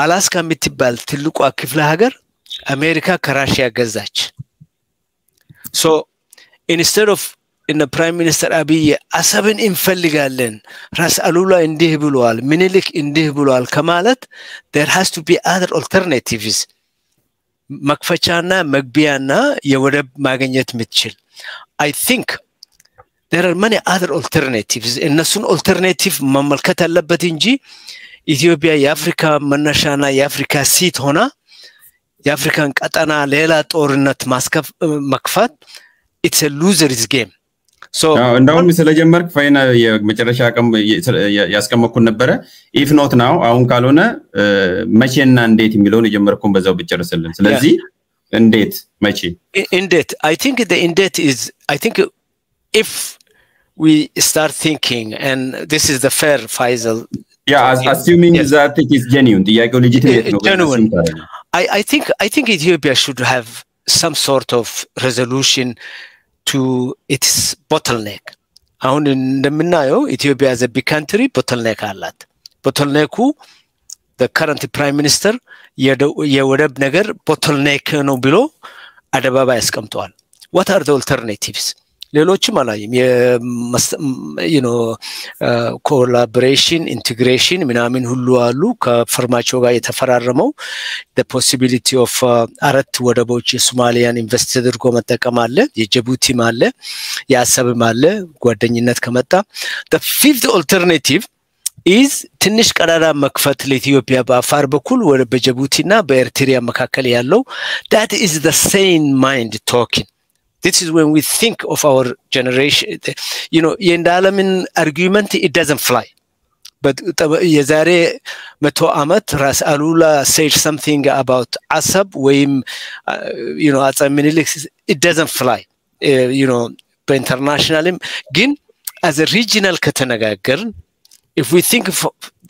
S3: አላስካ የምትባል ትልቋ ክፍለ ሀገር አሜሪካ ከራሺያ ገዛች so instead of in the prime minister Abiy አሰብን እንፈልጋለን ራስ አሉላ እንዲህ ብሏል ምኒልክ እንዲህ ብሏል ከማለት there has to be other alternatives መክፈቻና መግቢያና የወደብ ማግኘት ምትችል I think there are many other alternatives እነሱን alternative መመልከት አለበት እንጂ ኢትዮጵያ የአፍሪካ መነሻና የአፍሪካ ሲት ሆና የአፍሪካን ቀጠና ሌላ ጦርነት መክፈት it's a loser's game so
S1: እንደውም ስለጀመርክ ፋይና የመጨረሻ ቀን ያስቀመጥኩን ነበረ if not now አሁን ካልሆነ መቼና እንዴት የሚለውን የጀመርኩን በዛው ብጨርስልን ስለዚህ እንዴት መቼ
S3: እንዴት I think the indeed is I think if we start thinking, and this is the fair Faisal.
S1: Yeah, assuming that it is genuine, the legitimate.
S3: Genuine. I think Ethiopia should have some sort of resolution to its bottleneck. አሁን እንደምናየው ኢትዮጵያ as a big country bottleneck አላት። bottleneck the current prime minister የወደብ ነገር bottleneck ነው ብሎ አደባባይ ያስቀምጠዋል። what are the alternatives? ሌሎችም አላየም collaboration integration ምናምን ሁሉ አሉ ከፈርማቸው ጋር የተፈራረመው the possibility of አራት ወደቦች የሶማሊያን ኢንቨስት አድርጎ መጠቀም አለ የጅቡቲም አለ የአሰብም አለ ጓደኝነት ከመጣ the fifth alternative is ትንሽ ቀዳዳ መክፈት ለኢትዮጵያ በአፋር በኩል ወደ በጅቡቲና በኤርትራ መካከል ያለው that is the sane mind talking. This is when we think of our generation. የእንዳለምን argument, it doesn't fly. But የዛሬ 100 ዓመት ራስ አሉላ said something about Asab ወይም አፄ ምኒልክ, it doesn't fly. በኢንተርናሽናልም ግን as a regional ከተነጋገርን, if we think of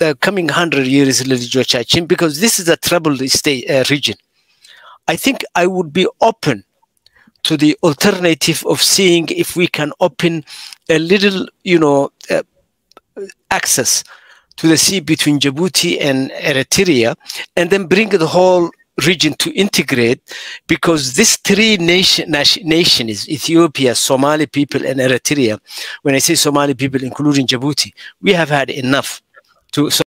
S3: the coming 100 years ለልጆቻችን, because this is a troubled region, I think I would be open to the alternative of seeing if we can open a little, access to the sea between Djibouti and Eritrea, and then bring the whole region to integrate, because these three nations, Ethiopia, Somali people, and Eritrea, when I say Somali people, including Djibouti, we have had enough to